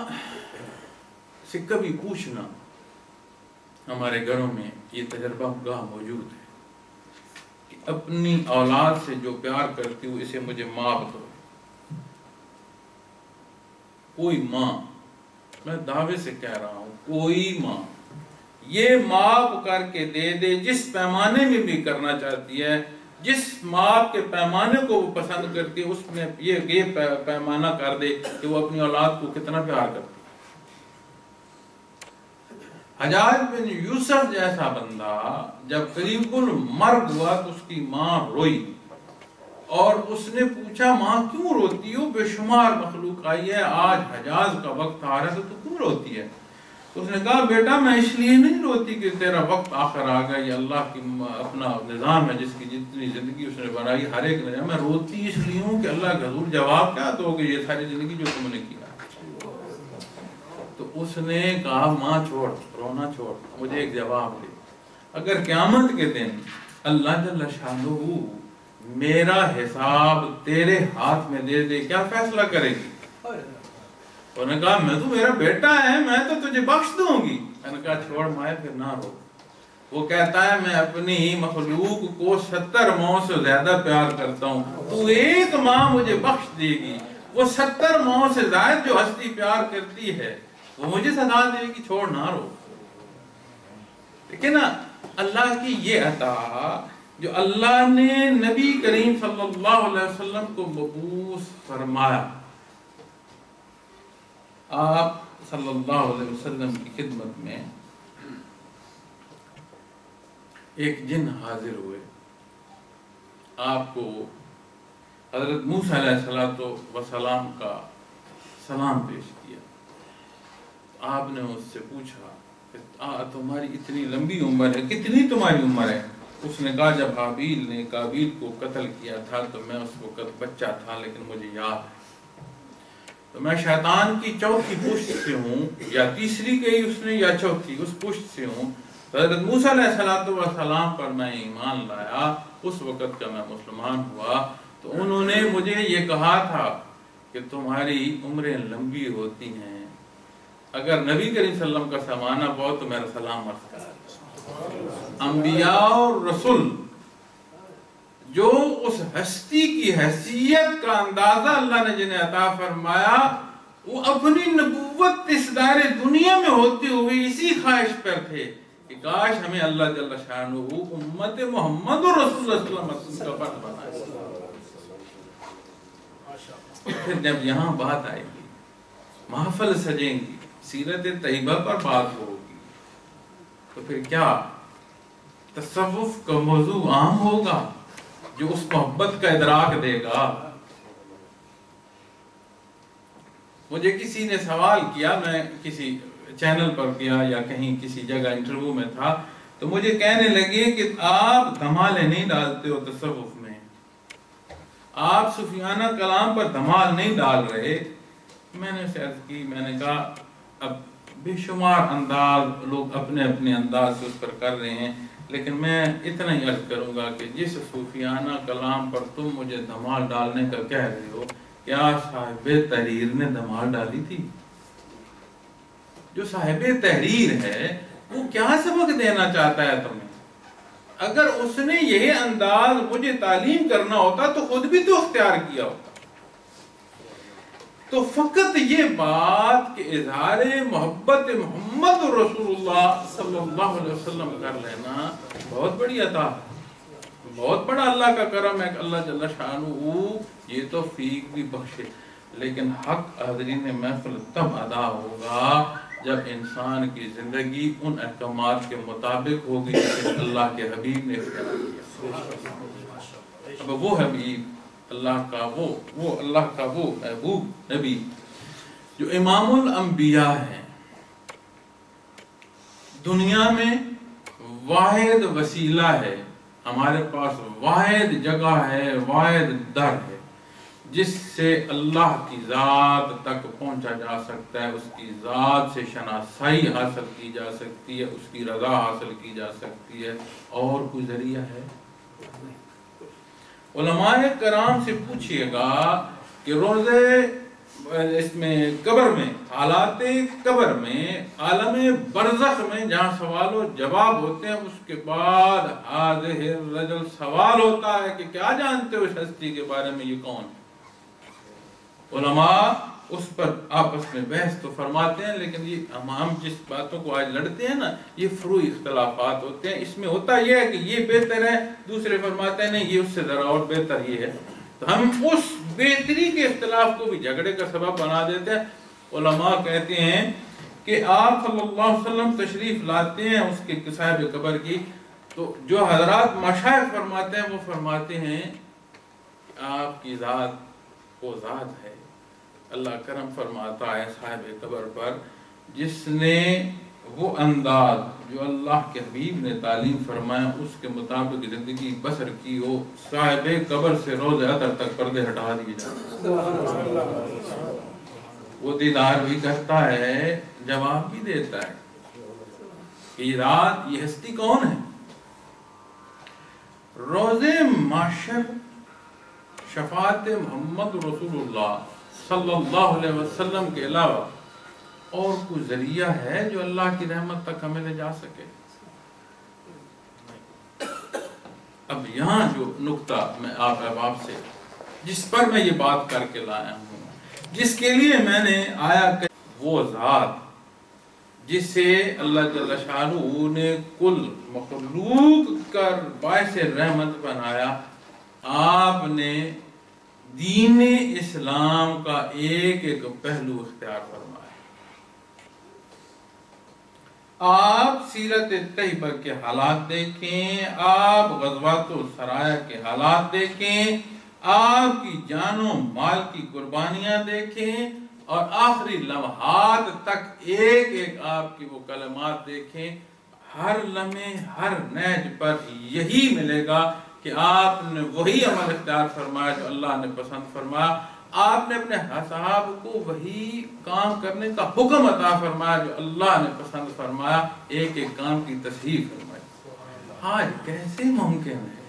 سے کبھی پوچھنا، ہمارے گھروں میں یہ تجربہ گاہ موجود ہے کہ اپنی اولاد سے جو پیار کرتی ہوں اسے مجھے معاف کرو۔ کوئی ماں، میں دعوے سے کہہ رہا ہوں، کوئی ماں یہ معاف کر کے دے دے جس پیمانے میں بھی کرنا چاہتی ہے، جس معاف کے پیمانے کو وہ پسند کرتی ہے اس میں یہ پیمانہ کر دے کہ وہ اپنی اولاد کو کتنا پیار کرتی ہے۔ حجاج بن یوسف جیسا بندہ جب قریب المرگ ہوا تو اس کی ماں روئی، اور اس نے پوچھا ماں کیوں روتی ہو؟ بے شمار مخلوق آئی ہے، آج حجاز کا وقت آ رہا ہے تو کیوں روتی ہے؟ تو اس نے کہا بیٹا میں اس لیے نہیں روتی کہ تیرا وقت آخر آ گیا، یہ اللہ کی اپنا نظام ہے، جس کی جتنی زندگی اس نے بنائی ہر ایک نظام، میں روتی اس لیے ہوں کہ اللہ کے حضور جواب کیا دو گے یہ ساری زندگی جو تم نے کیا۔ تو اس نے کہا ماں چھوڑ، رونا چھوڑ، مجھے ایک جواب دے، اگر قیامت کے دن اللہ جل شانہ میرا حساب تیرے ہاتھ میں دے دے، کیا فیصلہ کرے گی؟ انہوں نے کہا میں تو میرا بیٹا ہے، میں تو تجھے بخش دوں گی۔ میں نے کہا چھوڑ مائے پھر نہ رو۔ وہ کہتا ہے میں اپنی مخلوق کو 70 ماؤں سے زیادہ پیار کرتا ہوں، تو ایک ماں مجھے بخش دے گی، وہ 70 ماؤں سے زائد جو ہستی پیار کرتی ہے وہ مجھے سزا دے گی، چھوڑ نہ رو۔ لیکن اللہ کی یہ عطا جو اللہ نے نبی کریم صلی اللہ علیہ وسلم کو مبعوث فرمایا، آپ صلی اللہ علیہ وسلم کی خدمت میں ایک جن حاضر ہوئے، آپ کو حضرت موسیٰ علیہ السلام کا سلام پیش کیا۔ آپ نے اس سے پوچھا کہ تمہاری اتنی لمبی عمر ہے، کتنی تمہاری عمر ہے؟ اس نے کہا جب حابیل نے قابیل کو قتل کیا تھا تو میں اس وقت بچہ تھا، لیکن مجھے یاد ہے تو میں شیطان کی چوتھی پشت سے ہوں، یا تیسری کہی اس نے یا چوتھی، اس پشت سے ہوں۔ حضرت موسیٰ علیہ السلام پر میں ایمان لایا، اس وقت کا میں مسلمان ہوا تو انہوں نے مجھے یہ کہا تھا کہ تمہاری عمریں لمبی ہوتی ہیں، اگر نبی کریم صلی اللہ علیہ وسلم کا سمانا پاؤ تو میرا سلام عرض کرا۔ انبیاء اور رسول جو اس ہستی کی حیثیت کا اندازہ اللہ نے جنہیں عطا فرمایا، وہ اپنی نبوت اس دائر دنیا میں ہوتے ہوئے اسی خواہش پر تھے کہ کاش ہمیں اللہ جل شانہ امت محمد اور رسول اللہ صلی اللہ علیہ وسلم کا فرد بنائے۔ پھر جب یہاں بات آئے گی، محفل سجیں گی، سیرت طیبہ پر بات ہوگی، تو پھر کیا تصوف کا موضوع عام ہوگا جو اس محبت کا ادراک دے گا؟ مجھے کسی نے سوال کیا، میں کسی چینل پر کیا یا کہیں کسی جگہ انٹرویو میں تھا، تو مجھے کہنے لگے کہ آپ دھمالے نہیں ڈالتے ہو تصوف میں، آپ صوفیانہ کلام پر دھمال نہیں ڈال رہے۔ میں نے اسے عرض کی، میں نے کہا اب بے شمار انداز لوگ اپنے اپنے انداز سے اس پر کر رہے ہیں، لیکن میں اتنا ہی عرض کروں گا کہ جس صوفیانہ کلام پر تم مجھے دھمال ڈالنے کا کہہ رہے ہو، کیا صاحب تحریر نے دھمال ڈالی تھی؟ جو صاحب تحریر ہے وہ کیا سبق دینا چاہتا ہے تمہیں؟ اگر اس نے یہ انداز مجھے تعلیم کرنا ہوتا تو خود بھی تو اختیار کیا ہوتا۔ تو فقط یہ بات کہ اظہار محبت محمد رسول اللہ صلی اللہ علیہ وسلم کر لینا بہت بڑی عطا ہے، بہت بڑا اللہ کا کرم ہے کہ اللہ جل شانہ یہ توفیق بھی بخشے۔ لیکن حق حاضرین محفل تب ادا ہوگا جب انسان کی زندگی ان احکامات کے مطابق ہوگی جسے اللہ کے حبیب نے اختیار کیا۔ اب وہ حبیب اللہ کا وہ اللہ کا وہ محبوب نبی جو امام الانبیاء ہے، دنیا میں واحد وسیلہ ہے، ہمارے پاس واحد جگہ ہے، واحد در ہے جس سے اللہ کی ذات تک پہنچا جا سکتا ہے، اس کی ذات سے شناسائی حاصل کی جا سکتی ہے، اس کی رضا حاصل کی جا سکتی ہے، اور کوئی ذریعہ ہے؟ علماء کرام سے پوچھئے گا کہ روزے اس میں قبر میں، حالات قبر میں، عالم برزخ میں جہاں سوال و جواب ہوتے ہیں، اس کے بعد حاضر الرجل سوال ہوتا ہے کہ کیا جانتے ہو اس ہستی کے بارے میں، یہ کون ہے؟ علماء اس پر آپس میں بحث تو فرماتے ہیں، لیکن یہ ہم جس باتوں کو آج لڑتے ہیں نا، یہ فروعی اختلافات ہوتے ہیں۔ اس میں ہوتا یہ ہے کہ یہ بہتر ہے، دوسرے فرماتے ہیں نہیں یہ اس سے ذرا اور بہتر یہ ہے، تو ہم اس بہتری کے اختلاف کو بھی جھگڑے کا سبب بنا دیتے ہیں۔ علماء کہتے ہیں کہ آپ صلی اللہ علیہ وسلم تشریف لاتے ہیں اس کے صاحب قبر کی، تو جو حضرات مشائخ فرماتے ہیں وہ فرماتے ہیں آپ کی ذات وہ ذات ہے، اللہ کرم فرماتا ہے صاحب قبر پر جس نے وہ انداز جو اللہ کے حبیب نے تعلیم فرمایا اس کے مطابق زندگی بسر کی ہو، صاحب قبر سے روز عطر تک پردے ہٹا دیے جاتے ہیں، وہ دیدار بھی کرتا ہے، جواب بھی دیتا ہے کہ یہ رات، یہ ہستی کون ہے؟ روز محشر شفاعت محمد رسول اللہ صلی اللہ علیہ وسلم کے علاوہ اور کوئی ذریعہ ہے جو اللہ کی رحمت تک ہمیں لے جا سکے؟ اب یہاں جو نقطہ میں آپ احباب سے جس پر میں یہ بات کر کے لایا ہوں، جس کے لیے میں نے آیا کہ وہ ذات جسے اللہ جل شانہ نے کل مخلوق کر باعث رحمت بنایا، آپ نے دین اسلام کا ایک ایک پہلو اختیار فرمایا۔ آپ سیرت طیبہ کے حالات دیکھیں، آپ غزوات السرایا کے حالات دیکھیں، آپ کی جان و مال کی قربانیاں دیکھیں، اور آخری لمحات تک ایک ایک آپ کی وہ کلمات دیکھیں، ہر لمحے ہر نیج پر یہی ملے گا کہ آپ نے وہی عمل اختیار فرمایا جو اللہ نے پسند فرمایا، آپ نے اپنے اصحاب کو وہی کام کرنے کا حکم عطا فرمایا جو اللہ نے پسند فرمایا، ایک ایک کام کی تصحیح فرمائی۔ آج کیسے ممکن ہے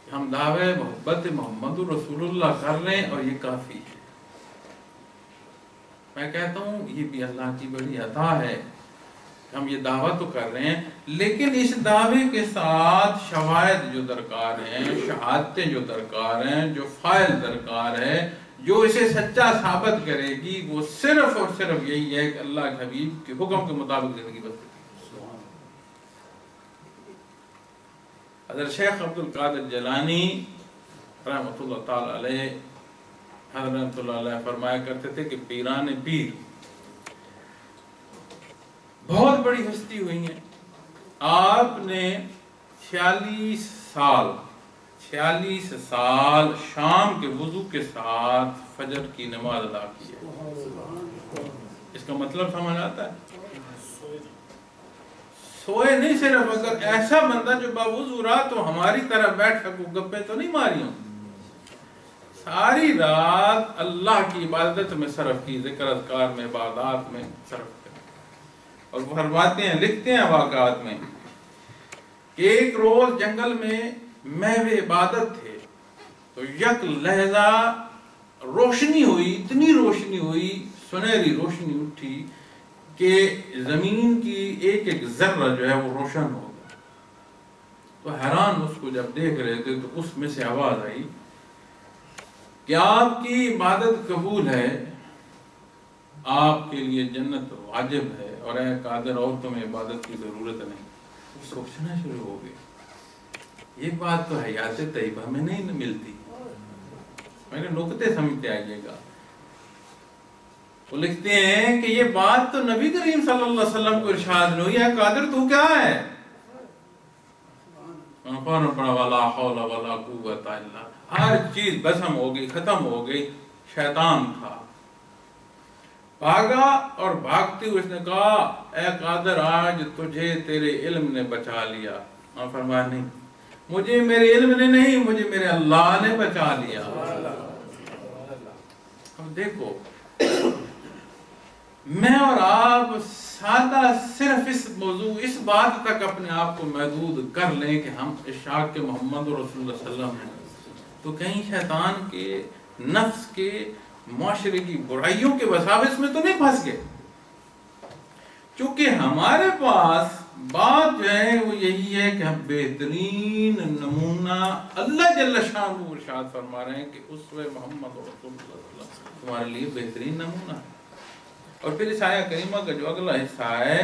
کہ ہم دعوے محبت محمد رسول اللہ کر لیں اور یہ کافی ہے؟ میں کہتا ہوں یہ بھی اللہ کی بڑی عطا ہے، ہم یہ دعویٰ تو کر رہے ہیں، لیکن اس دعوے کے ساتھ شواہد جو درکار ہیں، شہادتیں جو درکار ہیں، جو فائل درکار ہے، جو اسے سچا ثابت کرے گی، وہ صرف اور صرف یہی ہے کہ اللہ کے حبیب کے حکم کے مطابق زندگی بسر۔ حضرت شیخ عبد القادر جیلانی رحمۃ اللہ تعالی علیہ حضرت اللہ علیہ فرمایا کرتے تھے کہ پیران پیر بہت بڑی ہستی ہوئی ہیں۔ آپ نے 46 سال شام کے وضو کے ساتھ فجر کی نماز ادا کی ہے۔ اس کا مطلب سمجھ آتا ہے؟ سوئے نہیں صرف، اگر ایسا بندہ جو باوضو رہا تو ہماری طرح بیٹھ کر گپے تو نہیں ماری ہوں، ساری رات اللہ کی عبادت میں صرف کی، ذکر اذکار میں، عبادات میں صرف کی۔ اور وہ فرماتے ہیں، لکھتے ہیں واقعات میں کہ ایک روز جنگل میں محو عبادت تھے تو یک لہجہ روشنی ہوئی، اتنی روشنی ہوئی، سنہری روشنی اٹھی کہ زمین کی ایک ایک ذرہ جو ہے وہ روشن ہو گیا۔ تو حیران اس کو جب دیکھ رہے تھے تو اس میں سے آواز آئی کہ آپ کی عبادت قبول ہے، آپ کے لیے جنت واجب ہے، اور اے قادر اور تمہیں عبادت کی ضرورت نہیں۔ سوچنا شروع ہو گئے، یہ بات تو حیات طیبہ میں نہیں ملتی، میرے نقطے سمجھتے آئیے گا۔ وہ لکھتے ہیں کہ یہ بات تو نبی کریم صلی اللہ علیہ وسلم کو ارشاد نہیں ہوئی، اے قادر تو کیا ہے؟ پڑا والا حول ولا قوت الا، ہر چیز بسم ہو گئی، ختم ہو گئی، شیطان تھا، بھاگا، اور بھاگتی ہوئے اس نے کہا اے قادر آج تجھے تیرے علم نے بچا لیا۔ فرمایا نہیں، مجھے میرے علم نے نہیں، مجھے میرے اللہ نے بچا لیا۔ اب دیکھو، میں اور آپ سادہ صرف اس موضوع، اس بات تک اپنے آپ کو محدود کر لیں کہ ہم عشاق کے محمد رسول اللہ صلی اللہ علیہ وسلم ہیں، تو کہیں شیطان کے، نفس کے، معاشرے کی برائیوں کے وساوس میں تو نہیں پھنس گئے؟ چونکہ ہمارے پاس بات جو ہے وہ یہی ہے کہ ہم بہترین نمونہ اللہ جل شانہ ارشاد فرما رہے ہیں کہ اسوہ محمد رسول اللہ صلی اللہ علیہ وسلم تمہارے لیے بہترین نمونہ ہے۔ اور پھر اس آیہ کریمہ کا جو اگلا حصہ ہے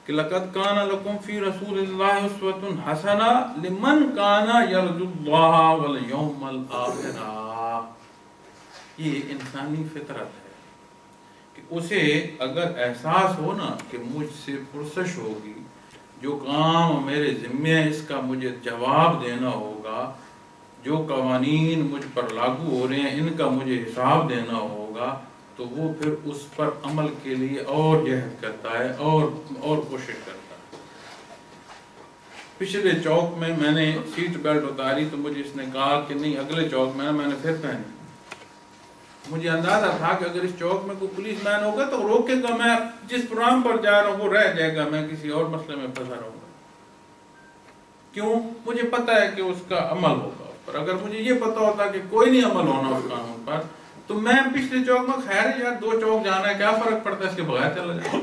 کہ لَقَدْ كَانَ لَكُمْ فِي رَسُولِ اللَّهِ أُسْوَةٌ حَسَنَةٌ لِمَنْ كَانَ يَرْجُو اللَّهَ وَالْيَوْمَ الْآخِرَ۔ یہ انسانی فطرت ہے کہ اسے اگر احساس ہو نا کہ مجھ سے پرسش ہوگی، جو کام میرے ذمہ ہے اس کا مجھے جواب دینا ہوگا، جو قوانین مجھ پر لاگو ہو رہے ہیں ان کا مجھے حساب دینا ہوگا، تو وہ پھر اس پر عمل کے لیے اور جہد کرتا ہے اور کوشش کرتا ہے۔ پچھلے چوک میں نے سیٹ بیلٹ اتاری تو مجھے اس نے کہا کہ نہیں اگلے چوک میں میں نے پھر پہنی۔ مجھے اندازہ تھا کہ اگر اس چوک میں کوئی پولیس مین ہوگا تو روکے گا، میں جس پروگرام پر جا رہا ہوں وہ رہ جائے گا، میں کسی اور مسئلے میں پھنسا رہوں گا۔ کیوں؟ مجھے پتہ ہے کہ اس کا عمل ہوگا، اس پر پر، اگر مجھے یہ پتا ہوتا کہ کوئی نہیں عمل ہونا اس قانون پر، تو میں پچھلے چوک میں خیر یار 2 چوک جانا ہے، کیا فرق پڑتا ہے، اس کے بغیر چلا جائے۔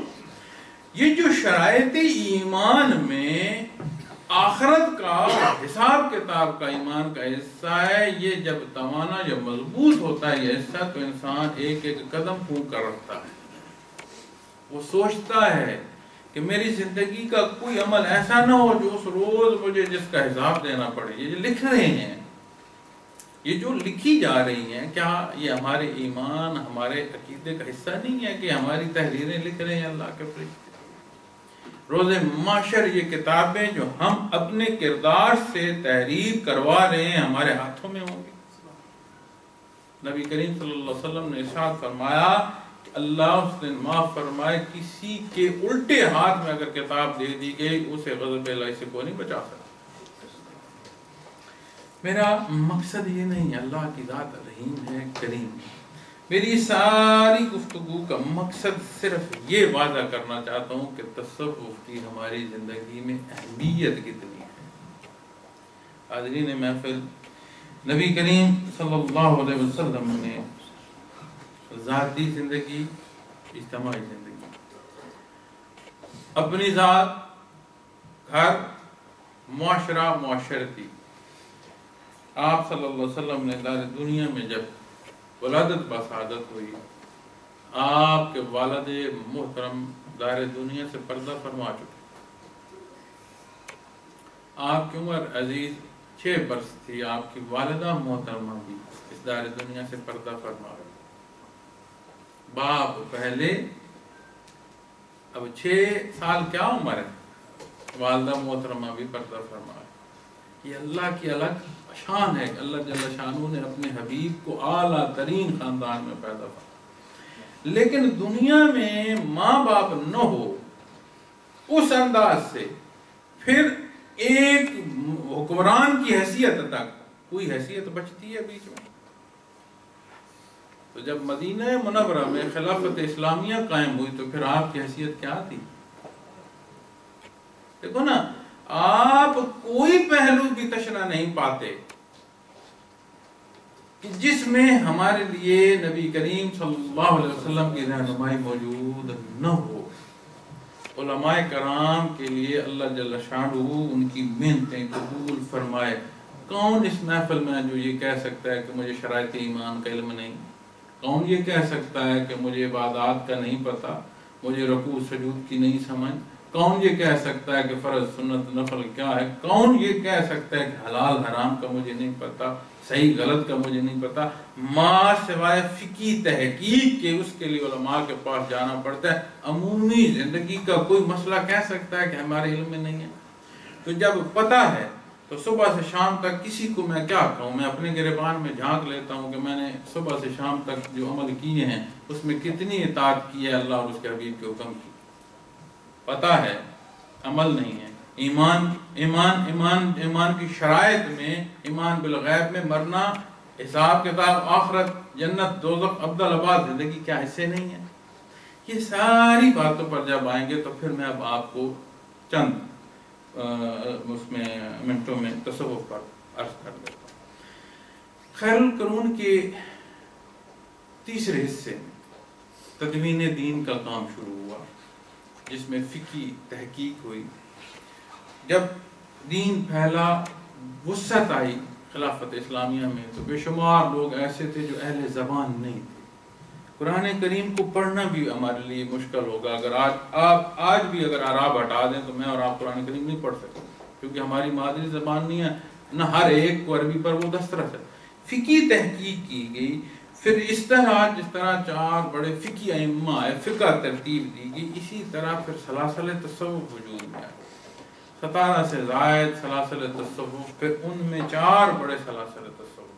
یہ جو شرائط ایمان میں آخرت کا حساب کتاب کا ایمان کا حصہ ہے، یہ جب توانا جب مضبوط ہوتا ہے یہ حصہ، تو انسان ایک ایک قدم پھونک کر رکھتا ہے۔ وہ سوچتا ہے کہ میری زندگی کا کوئی عمل ایسا نہ ہو جو اس روز مجھے جس کا حساب دینا پڑے۔ یہ جو لکھ رہے ہیں، یہ جو لکھی جا رہی ہیں، کیا یہ ہمارے ایمان ہمارے عقیدے کا حصہ نہیں ہے کہ ہماری تحریریں لکھ رہے ہیں اللہ کے فرشتے؟ روز محشر یہ کتابیں جو ہم اپنے کردار سے تحریر کروا رہے ہیں ہمارے ہاتھوں میں ہوں گے۔ نبی کریم صلی اللہ علیہ وسلم نے ارشاد فرمایا کہ اللہ اس دن معاف فرمائے، کسی کے الٹے ہاتھ میں اگر کتاب دے دی گئی اسے غضب الہی سے کوئی نہیں بچا سکتا۔ میرا مقصد یہ نہیں ہے، اللہ کی ذات رحیم ہے، کریم ہے۔ میری ساری گفتگو کا مقصد صرف یہ واضح کرنا چاہتا ہوں کہ تصوف کی ہماری زندگی میں اہمیت کتنی ہے۔ حاضرین محفل، نبی کریم صلی اللہ علیہ وسلم نے ذاتی زندگی، اجتماعی زندگی، اپنی ذات، گھر، معاشرہ، معاشرتی، آپ صلی اللہ علیہ وسلم نے دار دنیا میں جب ولادت بسعادت ہوئی، آپ کے والد محترم دار دنیا سے پردہ فرما چکے۔ آپ کی عمر عزیز 6 برس تھی، آپ کی والدہ محترمہ بھی اس دار دنیا سے پردہ فرما گئی۔ باپ پہلے، اب 6 سال کیا عمر ہے، والدہ محترمہ بھی پردہ فرما گئی۔ یہ اللہ کی الگ شان ہے کہ اللہ جل شانہ نے اپنے حبیب کو اعلیٰ ترین خاندان میں پیدا فرمایا۔ لیکن دنیا میں ماں باپ نہ ہو اس انداز سے، پھر ایک حکمران کی حیثیت تک کوئی حیثیت بچتی ہے بیچ میں؟ تو جب مدینہ منورہ میں خلافت اسلامیہ قائم ہوئی تو پھر آپ کی حیثیت کیا تھی؟ دیکھو نا، آپ کوئی پہلو بھی تشنا نہیں پاتے کہ جس میں ہمارے لیے نبی کریم صلی اللہ علیہ وسلم کی رہنمائی موجود نہ ہو۔ علماء کرام کے لیے اللہ جل شانہ ان کی محنتیں قبول فرمائے۔ کون اس محفل میں جو یہ کہہ سکتا ہے کہ مجھے شرائط ایمان کا علم نہیں؟ کون یہ کہہ سکتا ہے کہ مجھے عبادات کا نہیں پتا، مجھے رکوع سجود کی نہیں سمجھ؟ کون یہ کہہ سکتا ہے کہ فرض سنت نفل کیا ہے؟ کون یہ کہہ سکتا ہے کہ حلال حرام کا مجھے نہیں پتا، صحیح غلط کا مجھے نہیں پتا؟ ماں سوائے فقہی تحقیق کے اس کے لیے علماء کے پاس جانا پڑتا ہے۔ عمومی زندگی کا کوئی مسئلہ کہہ سکتا ہے کہ ہمارے علم میں نہیں ہے؟ تو جب پتا ہے تو صبح سے شام تک کسی کو میں کیا کہوں؟ میں اپنے گریبان میں جھانک لیتا ہوں کہ میں نے صبح سے شام تک جو عمل کیے ہیں اس میں کتنی اطاعت کی ہے اللہ اور اس کے حبیب کے حکم کی۔ پتا ہے، عمل نہیں ہے۔ ایمان کی شرائط میں، ایمان بالغیب میں مرنا، حساب کتاب، آخرت، جنت، دوزخ، ابدالآباد زندگی کیا حصے نہیں ہیں؟ یہ ساری باتوں پر جب آئیں گے تو پھر میں اب آپ کو چند اس میں منٹوں میں تصوف پر عرض کر دیتا ہوں۔ خیر القرون کے تیسرے حصے میں تدوین دین کا کام شروع ہوا، جس میں فقہی تحقیق ہوئی۔ جب دین پھیلا، وسعت آئی خلافت اسلامیہ میں، تو بے شمار لوگ ایسے تھے جو اہل زبان نہیں تھے۔ قرآن کریم کو پڑھنا بھی ہمارے لیے مشکل ہوگا اگر آج بھی اگر عرب ہٹا دیں تو میں اور آپ قرآن کریم نہیں پڑھ سکتے، کیونکہ ہماری مادری زبان نہیں ہے، نہ ہر ایک کو عربی پر وہ دسترس ہے۔ فقہی تحقیق کی گئی، پھر اس طرح جس طرح 4 بڑے فقہی ائمہ ہے، فقہ ترتیب دی گئی، اسی طرح پھر سلاسل تصوف وجود میں آئے۔ 17 سے زائد سلاسل تصوف، پھر ان میں 4 بڑے سلاسل تصوف۔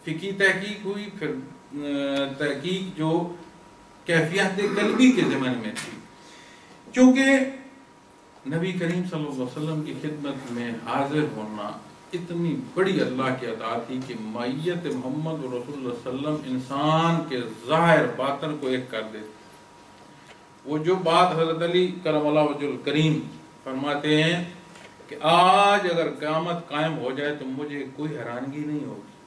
فقہی تحقیق ہوئی، پھر تحقیق جو کیفیت قلبی کے ضمن میں تھی، چونکہ نبی کریم صلی اللہ علیہ وسلم کی خدمت میں حاضر ہونا اتنی بڑی اللہ کی عطا تھی کہ معیت محمد رسول اللہ صلی اللہ علیہ وسلم انسان کے ظاہر باطن کو ایک کر دیتی۔ وہ جو بات حضرت علی کرم اللہ وجہ الکریم فرماتے ہیں کہ آج اگر قیامت قائم ہو جائے تو مجھے کوئی حیرانگی نہیں ہوگی.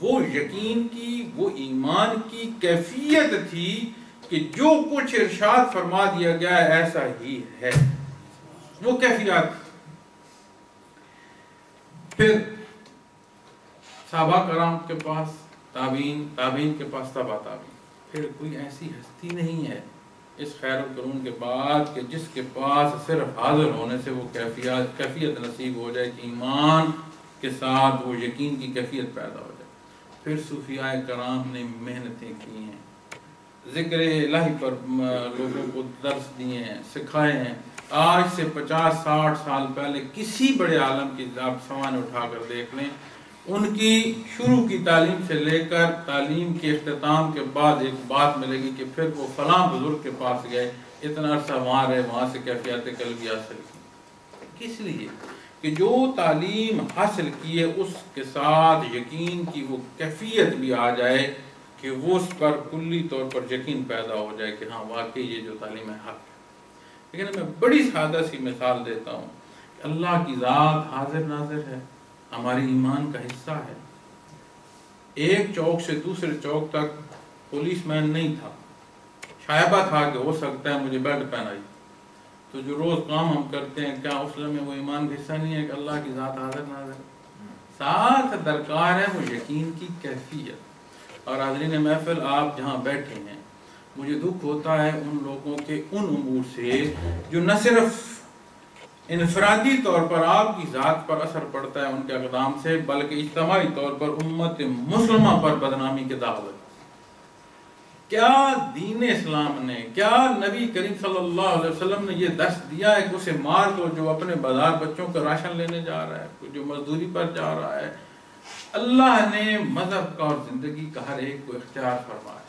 وہ یقین کی، وہ ایمان کی کیفیت تھی کہ جو کچھ ارشاد فرما دیا گیا ہے ایسا ہی ہے، وہ کیفیت. پھر صحابہ کرام کے پاس تابعین، تابعین کے پاس تبع تابعین، پھر کوئی ایسی ہستی نہیں ہے اس خیر القرون کے بعد کہ جس کے پاس صرف حاضر ہونے سے وہ کیفیت نصیب ہو جائے کہ ایمان کے ساتھ وہ یقین کی کیفیت پیدا ہو جائے. پھر صوفیاء کرام نے محنتیں کی ہیں، ذکر الہی پر لوگوں کو درس دیے ہیں، سکھائے ہیں. آج سے 50-60 سال پہلے کسی بڑے عالم کی آپ سوانح اٹھا کر دیکھ لیں، ان کی شروع کی تعلیم سے لے کر تعلیم کے اختتام کے بعد ایک بات ملے گی کہ پھر وہ فلاں بزرگ کے پاس گئے، اتنا عرصہ وہاں رہے، وہاں سے کیفیت قلبی حاصل کی. کس لیے کہ جو تعلیم حاصل کی ہے اس کے ساتھ یقین کی وہ کیفیت بھی آ جائے کہ وہ اس پر کلی طور پر یقین پیدا ہو جائے کہ ہاں واقعی یہ جو تعلیم ہے حق ہے. لیکن میں بڑی سادہ سی مثال دیتا ہوں کہ اللہ کی ذات حاضر ناظر ہے، ہماری ایمان کا حصہ ہے. ایک چوک سے دوسرے چوک تک پولیس مین نہیں تھا، شائبہ تھا کہ ہو سکتا ہے مجھے بیلٹ پہنائی. تو جو روز کام ہم کرتے ہیں کیا اس میں وہ ایمان کا حصہ نہیں ہے کہ اللہ کی ذات حاضر ناظر ہے؟ ساتھ درکار ہے وہ یقین کی کیفیت. اور حاضرین محفل آپ جہاں بیٹھے ہیں، مجھے دکھ ہوتا ہے ان لوگوں کے ان امور سے جو نہ صرف انفرادی طور پر آپ کی ذات پر اثر پڑتا ہے ان کے اقدام سے، بلکہ اجتماعی طور پر امت مسلمہ پر بدنامی کے دعوت. کیا دین اسلام نے، کیا نبی کریم صلی اللہ علیہ وسلم نے یہ درس دیا ہے کہ اسے مار دو جو اپنے بازار بچوں کا راشن لینے جا رہا ہے، جو مزدوری پر جا رہا ہے؟ اللہ نے مذہب کا اور زندگی کا ہر ایک کو اختیار فرمایا.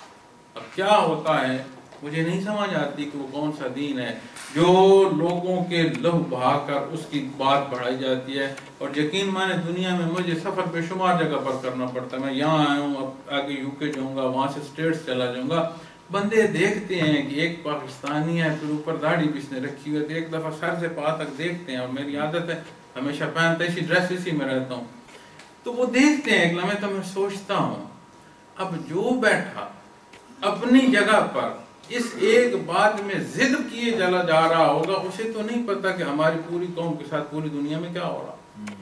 اب کیا ہوتا ہے مجھے نہیں سمجھ آتی کہ وہ کون سا دین ہے جو لوگوں کے لہو بہا کر اس کی بات بڑھائی جاتی ہے. اور یقین مانے دنیا میں مجھے سفر بے شمار جگہ پر کرنا پڑتا ہے. میں یہاں آیا ہوں، اب آگے یو کے جاؤں گا، وہاں سے اسٹیٹس چلا جاؤں گا. بندے دیکھتے ہیں کہ ایک پاکستانی ہے، پھر اوپر داڑھی بھی اس نے رکھی ہوئی ہے، ایک دفعہ سر سے پا تک دیکھتے ہیں. اور میری عادت ہے ہمیشہ پہنتا اسی ڈریس اسی میں رہتا ہوں. تو وہ دیکھتے ہیں ایک لمحے، تو میں سوچتا ہوں اب جو بیٹھا اپنی جگہ پر اس ایک بات میں ضد کیے چلا جا رہا ہوگا، اسے تو نہیں پتا کہ ہماری پوری قوم کے ساتھ پوری دنیا میں کیا ہو رہا.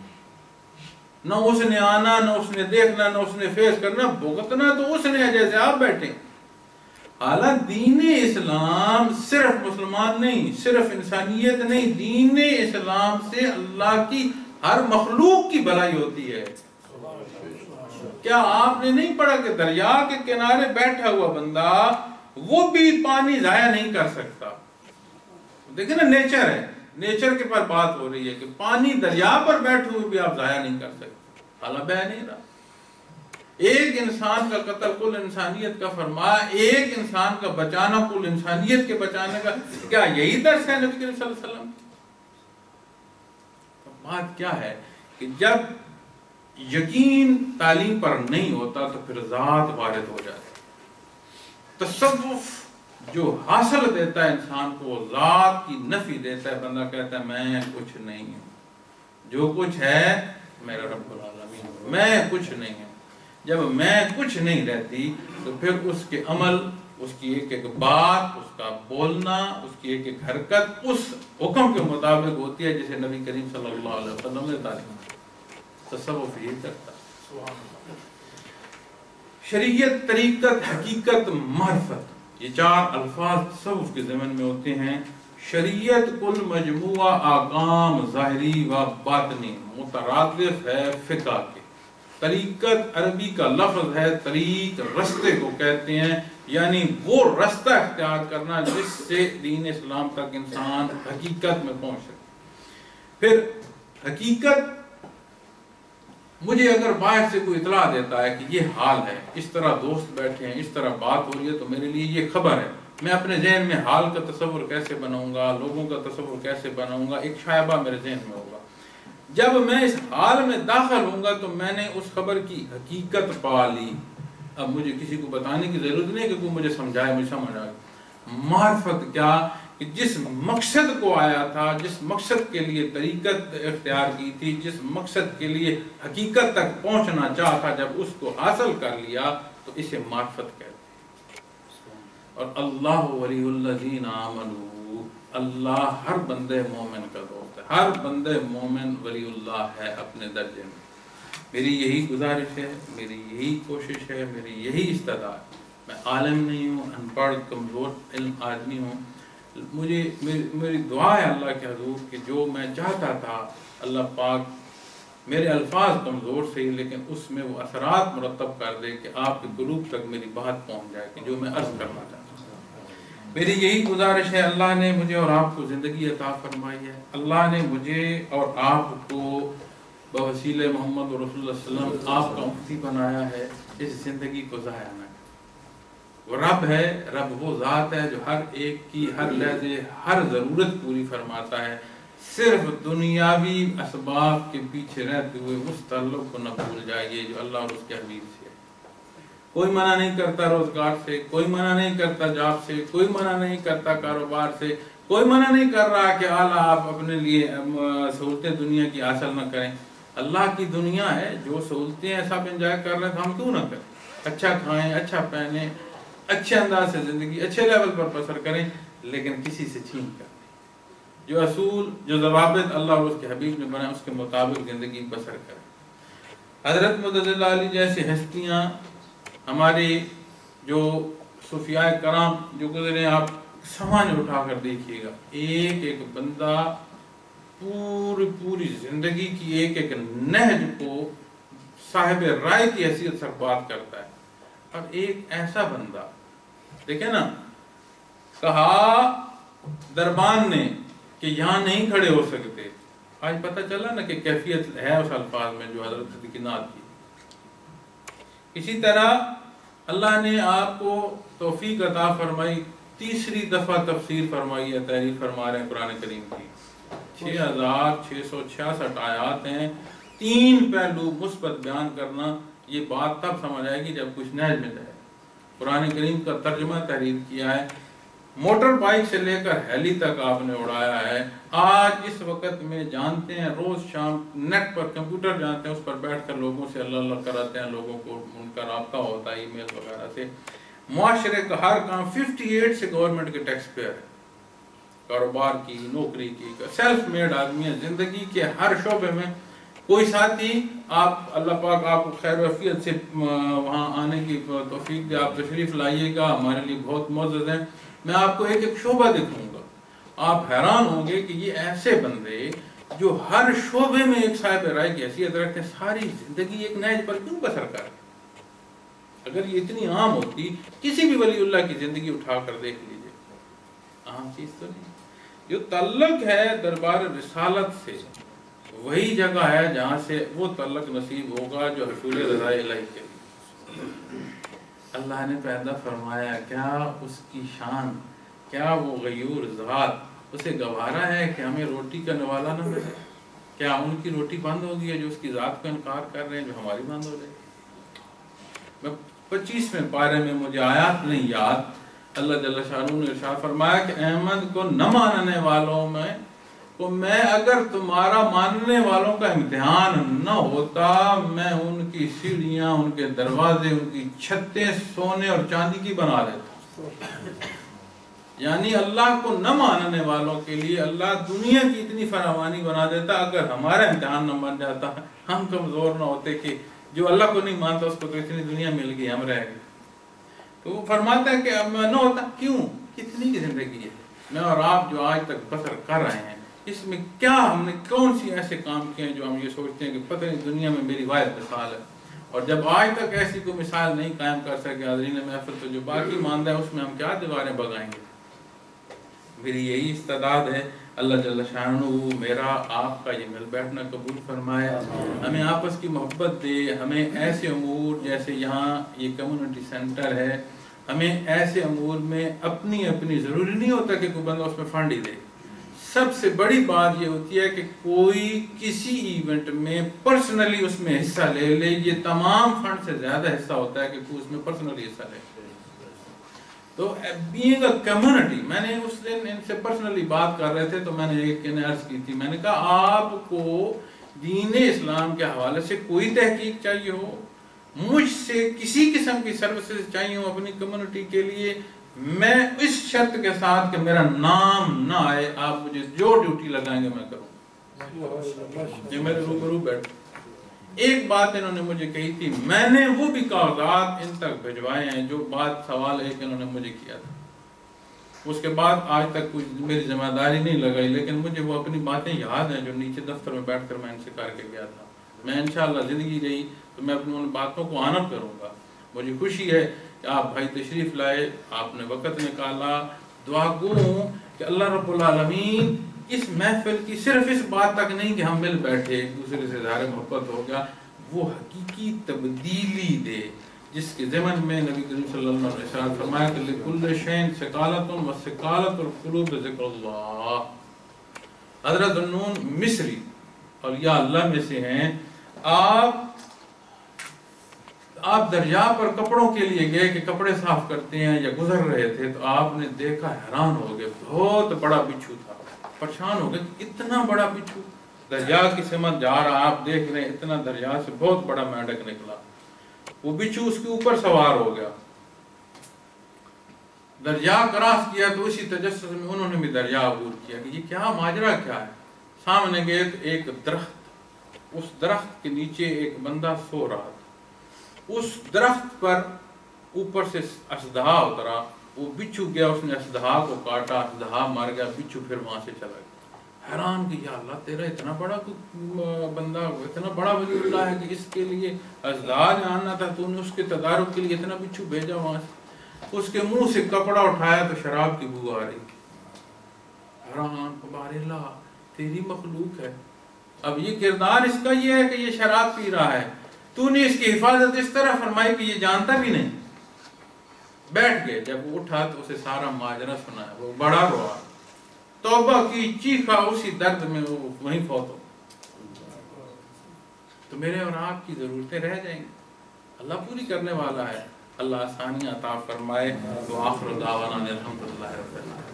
نہ اس نے آنا، نہ اس نے دیکھنا، نہ اس نے فیس کرنا، بھگتنا تو اس نے جیسے آپ بیٹھے. حالانکہ دین اسلام صرف مسلمان نہیں، صرف انسانیت نہیں، دین اسلام سے اللہ کی ہر مخلوق کی بھلائی ہوتی ہے. کیا آپ نے نہیں پڑھا کہ دریا کے کنارے بیٹھا ہوا بندہ وہ بھی پانی ضائع نہیں کر سکتا؟ دیکھیں نا، نیچر ہے، نیچر کے پر بات ہو رہی ہے کہ پانی دریا پر بیٹھے ہوئے بھی آپ ضائع نہیں کر سکتے، حالانکہ بہ نہیں رہا. ایک انسان کا قتل کل انسانیت کا فرمایا، ایک انسان کا بچانا کل انسانیت کے بچانے کا. کیا یہی درس ہے نبی کریم صلی اللہ علیہ وسلم؟ بات کیا ہے کہ جب یقین تعلیم پر نہیں ہوتا تو پھر ذات وارد ہو جاتی. تصوف جو حاصل دیتا ہے انسان کو، ذات کی نفی دیتا ہے. بندہ کہتا ہے میں کچھ نہیں ہوں، جو کچھ ہے میرا رب العالمین، میں کچھ نہیں ہوں. جب میں کچھ نہیں رہتی تو پھر اس کے عمل، اس کی ایک ایک بات، اس کا بولنا، اس کی ایک ایک حرکت اس حکم کے مطابق ہوتی ہے جسے نبی کریم صلی اللہ علیہ وسلم نے تعلیم دی. تصوف یہ کرتا ہے. شریعت، طریقت، حقیقت، معرفت، یہ چار الفاظ تصوف کے ضمن میں ہوتے ہیں. شریعت کل مجموعہ احکام ظاہری و باطنی مترادف ہے فقہ کے. طریقت عربی کا لفظ ہے، طریق رستے کو کہتے ہیں، یعنی وہ رستہ اختیار کرنا جس سے دین اسلام تک انسان حقیقت میں پہنچ سکے. پھر حقیقت، مجھے اگر باہر سے کوئی اطلاع دیتا ہے کہ یہ حال ہے، اس طرح دوست بیٹھے ہیں، اس طرح بات ہو رہی ہے، تو میرے لیے یہ خبر ہے. میں اپنے ذہن میں حال کا تصور کیسے بناؤں گا، لوگوں کا تصور کیسے بناؤں گا، ایک شائبہ میرے ذہن میں ہوگا. جب میں اس حال میں داخل ہوں گا تو میں نے اس خبر کی حقیقت پا لی. اب مجھے کسی کو بتانے کی ضرورت نہیں کہ کوئی مجھے سمجھائے، مجھے سمجھ آئے. معرفت کیا کہ جس مقصد کو آیا تھا، جس مقصد کے لیے طریقت اختیار کی تھی، جس مقصد کے لیے حقیقت تک پہنچنا چاہا تھا، جب اس کو حاصل کر لیا تو اسے معرفت کہتے ہیں۔ اور اللہ ولی الذین آمنوا، اللہ ہر بندے مومن کا دوست ہے، ہر بندے مومن ولی اللہ ہے اپنے درجے میں۔ میری یہی گزارش ہے، میری یہی کوشش ہے، میری یہی استدعا ہے۔ میں عالم نہیں ہوں، ان پڑھ کمزور علم آدمی ہوں، میری دعا ہے اللہ کے حضور کہ جو میں چاہتا تھا اللہ پاک میرے الفاظ کمزور سے ہی لیکن اس میں وہ اثرات مرتب کر دے کہ آپ کے قلوب تک میری بات پہنچ جائے کہ جو میں عرض کرنا چاہتا ہوں۔ میری یہی گزارش ہے، اللہ نے مجھے اور آپ کو زندگی عطا فرمائی ہے، اللہ نے مجھے اور آپ کو بوسیلہ محمد رسول اللہ صلی اللہ علیہ وسلم آپ کا امتی بنایا ہے، اس زندگی کو ضائع نہ کریں۔ وہ رب ہے، رب وہ ذات ہے جو ہر ایک کی ہر لحظے ہر ضرورت پوری فرماتا ہے، صرف دنیاوی اسباب کے پیچھے رہتے ہوئے اس تعلق کو نہ بھول جائیے جو اللہ اور اس کے حبیب سے ہے۔ کوئی منع نہیں کرتا روزگار سے، کوئی منع نہیں کرتا جاب سے، کوئی منع نہیں کرتا کاروبار سے، کوئی منع نہیں کر رہا کہ اعلیٰ آپ اپنے لیے سہولتیں دنیا کی حاصل نہ کریں۔ اللہ کی دنیا ہے، جو سہولتیں ہیں سب انجوائے کر رہے ہیں تو ہم کیوں نہ کریں؟ اچھا کھائیں، اچھا پہنیں، اچھے انداز سے زندگی اچھے لیول پر بسر کریں، لیکن کسی سے چھین کر جو اصول جو ضوابط اللہ اور اس کے حبیب نے بنائے اس کے مطابق زندگی بسر کریں۔ حضرت مدد علی جیسی ہستیاں، ہمارے جو صوفیاء کرام جو گزرے، آپ سمجھ اٹھا کر دیکھیے گا، ایک ایک بندہ پوری زندگی کی ایک ایک نہج کو صاحب رائے کی حیثیت سے بات کرتا ہے۔ اور ایک ایسا بندہ دیکھیں نا، کہا دربان نے کہ یہاں نہیں کھڑے ہو سکتے، آج پتہ چلا نا کہ کیفیت ہے اس الفاظ میں جو حضرت صدیق نات کی۔ اسی طرح اللہ نے آپ کو توفیق عطا فرمائی، تیسری دفعہ تفسیر فرمائی ہے، تحریر فرما رہے ہیں قرآن کریم کی، 6666 آیات ہیں، 3 پہلو مثبت بیان کرنا، یہ بات تب سمجھ آئے گی جب کچھ نہج میں جائے۔ قرآن کریم کا ترجمہ تحریر کیا ہے، موٹر بائک سے لے کر ہیلی تک آپ نے اڑایا ہے۔ آج اس وقت میں جانتے ہیں، روز شام نیٹ پر کمپیوٹر جانتے ہیں، اس پر بیٹھ کر لوگوں سے اللہ اللہ کراتے ہیں، لوگوں کو ان کا رابطہ ہوتا ہے ای میل وغیرہ سے۔ معاشرے کا ہر کام 58 سے گورنمنٹ کے ٹیکس پیئر ہے، کاروبار کی، نوکری کی، سیلف میڈ آدمی ہے، زندگی کے ہر شعبے میں۔ کوئی ساتھی آپ اللہ پاک آپ کو خیر و عافیت سے وہاں آنے کی توفیق دے، آپ تشریف لائیے گا، ہمارے لیے بہت معزز ہیں۔ میں آپ کو ایک ایک شعبہ دکھاؤں گا، آپ حیران ہوں گے کہ یہ ایسے بندے جو ہر شعبے میں ایک صاحب رائے کی حیثیت رکھتے ہیں، ساری زندگی ایک نہج پر کیوں بسر کرتے؟ اگر یہ اتنی عام ہوتی، کسی بھی ولی اللہ کی زندگی اٹھا کر دیکھ لیجئے، عام چیز تو نہیں۔ جو تعلق ہے دربار رسالت سے، وہی جگہ ہے جہاں سے وہ تعلق نصیب ہوگا جو حصول رضا الہی کے لیے۔ اللہ نے پیدا فرمایا، کیا اس کی شان، کیا وہ غیور ذات اسے گوارا ہے کہ ہمیں روٹی کا نوالا نہ ملے؟ کیا ان کی روٹی بند ہو گئی ہے جو اس کی ذات کو انکار کر رہے ہیں، جو ہماری بند ہو جائے؟ میں 25ویں پارے میں مجھے آیات نہیں یاد، اللہ جل شانہ نے ارشاد فرمایا کہ احمد کو نہ ماننے والوں میں تو میں اگر تمہارا ماننے والوں کا امتحان نہ ہوتا، میں ان کی سیڑھیاں، ان کے دروازے، ان کی چھتیں سونے اور چاندی کی بنا دیتا۔ یعنی اللہ کو نہ ماننے والوں کے لیے اللہ دنیا کی اتنی فراوانی بنا دیتا، اگر ہمارا امتحان نہ بن جاتا، ہم کمزور نہ ہوتے کہ جو اللہ کو نہیں مانتا اس کو تو اتنی دنیا مل گئی، ہم رہ گئے۔ تو وہ فرماتا ہے کہ اب نہ ہوتا، کیوں؟ کتنی کی زندگی ہے، میں اور آپ جو آج تک بسر کر رہے ہیں، اس میں کیا ہم نے کون سی ایسے کام کیے ہیں جو ہم یہ سوچتے ہیں کہ پتہ نہیں دنیا میں میری واحد مثال ہے، اور جب آج تک ایسی کوئی مثال نہیں قائم کر سکے حاضرین محفل، تو جو باقی ماندہ ہے اس میں ہم کیا دیواریں بگائیں گے؟ میری یہی استعداد ہے، اللہ جل شانہ میرا آپ کا یہ مل بیٹھنا قبول فرمائے، ہمیں آپس کی محبت دے، ہمیں ایسے امور جیسے یہاں یہ کمیونٹی سینٹر ہے، ہمیں ایسے امور میں اپنی ضروری نہیں ہوتا کہ کوئی بندہ اس میں فنڈ ہی دے۔ سب سے بڑی بات یہ ہوتی ہے کہ کوئی کسی ایونٹ میں پرسنلی اس میں حصہ لے لے، یہ تمام فنڈ سے زیادہ حصہ ہوتا ہے کہ کوئی اس میں پرسنلی حصہ لے۔ تو بینگ اے کمیونٹی، میں نے اس دن ان سے پرسنلی بات کر رہے تھے تو میں نے ایک عرض کی تھی، میں نے کہا آپ کو دین اسلام کے حوالے سے کوئی تحقیق چاہیے ہو، مجھ سے کسی قسم کی سروسز چاہیے ہو اپنی کمیونٹی کے لیے، میں اس شرط کے ساتھ کہ میرا نام نہ آئے، آپ مجھے جو ڈیوٹی لگائیں گے میں کروں۔ یہ میرے روبرو بیٹھ ایک بات انہوں نے مجھے کہی تھی، میں نے وہ بھی کاغذات ان تک بھجوائے ہیں جو بات سوال ہے کہ انہوں نے مجھے کیا تھا، اس کے بعد آج تک کوئی میری ذمہ داری نہیں لگائی، لیکن مجھے وہ اپنی باتیں یاد ہیں جو نیچے دفتر میں بیٹھ کر میں ان سے کر کے گیا تھا۔ میں انشاءاللہ زندگی رہی تو میں اپنی ان باتوں کو آنر کروں گا۔ مجھے خوشی ہے کہ آپ بھائی تشریف لائے، آپ نے وقت نکالا، دعا گو ہوں کہ اللہ رب العالمین اس محفل کی صرف اس بات تک نہیں کہ ہم مل بیٹھے ایک دوسرے سے ظاہر محبت ہو گیا، وہ حقیقی تبدیلی دے جس کے ضمن میں نبی کریم صلی اللہ علیہ وسلم فرمایا کہ لِكُلِّ شَيْءٍ ثَقَالَةٌ وَثِقَالَةُ الْقُلُوبِ ذِكْرُ اللَّهِ۔ حضرت ذوالنون مصری اولیاء اللہ میں سے ہیں، آپ دریا پر کپڑوں کے لیے گئے کہ کپڑے صاف کرتے ہیں یا گزر رہے تھے تو آپ نے دیکھا، حیران ہو گئے، بہت بڑا بچھو تھا، پریشان ہو گئے، اتنا بڑا بچھو دریا کی سمت جا رہا، آپ دیکھ رہے ہیں اتنا دریا سے بہت بڑا مینڈک نکلا، وہ بچھو اس کے اوپر سوار ہو گیا، دریا کراس کیا تو اسی تجسس میں انہوں نے بھی دریا عبور کیا کہ یہ کیا ماجرا کیا ہے۔ سامنے گئے تو ایک درخت، اس درخت کے نیچے ایک بندہ سو رہا تھا، اس درخت پر اوپر سے اژدہا اترا، وہ بچھو گیا، اس نے اژدہا کو کاٹا، اژدہا مر گیا، بچھو پھر وہاں سے چلا گیا۔ حیران کہ یا اللہ تیرا اتنا بڑا بندہ، اتنا بڑا ولی اللہ ہے کہ اس کے لیے اژدہا جاننا تھا، تو نے اس کے تدارک کے لیے اتنا بچھو بھیجا وہاں سے۔ اس کے منہ سے کپڑا اٹھایا تو شراب کی بو آ رہی، حیران بار اللہ تیری مخلوق ہے، اب یہ کردار اس کا یہ ہے کہ یہ شراب پی رہا ہے، تو نے اس کی حفاظت اس طرح فرمائی کہ یہ جانتا بھی نہیں۔ بیٹھ گئے، جب وہ اٹھا تو اسے سارا ماجرا سنایا، وہ بڑا روا، توبہ کی، چیخا، اسی درد میں وہ وہیں فوت ہو۔ تو میرے اور آپ کی ضرورتیں رہ جائیں گی، اللہ پوری کرنے والا ہے، اللہ آسانیاں عطا فرمائے۔ تو آخر دعوانا الحمدللہ رب العالمین۔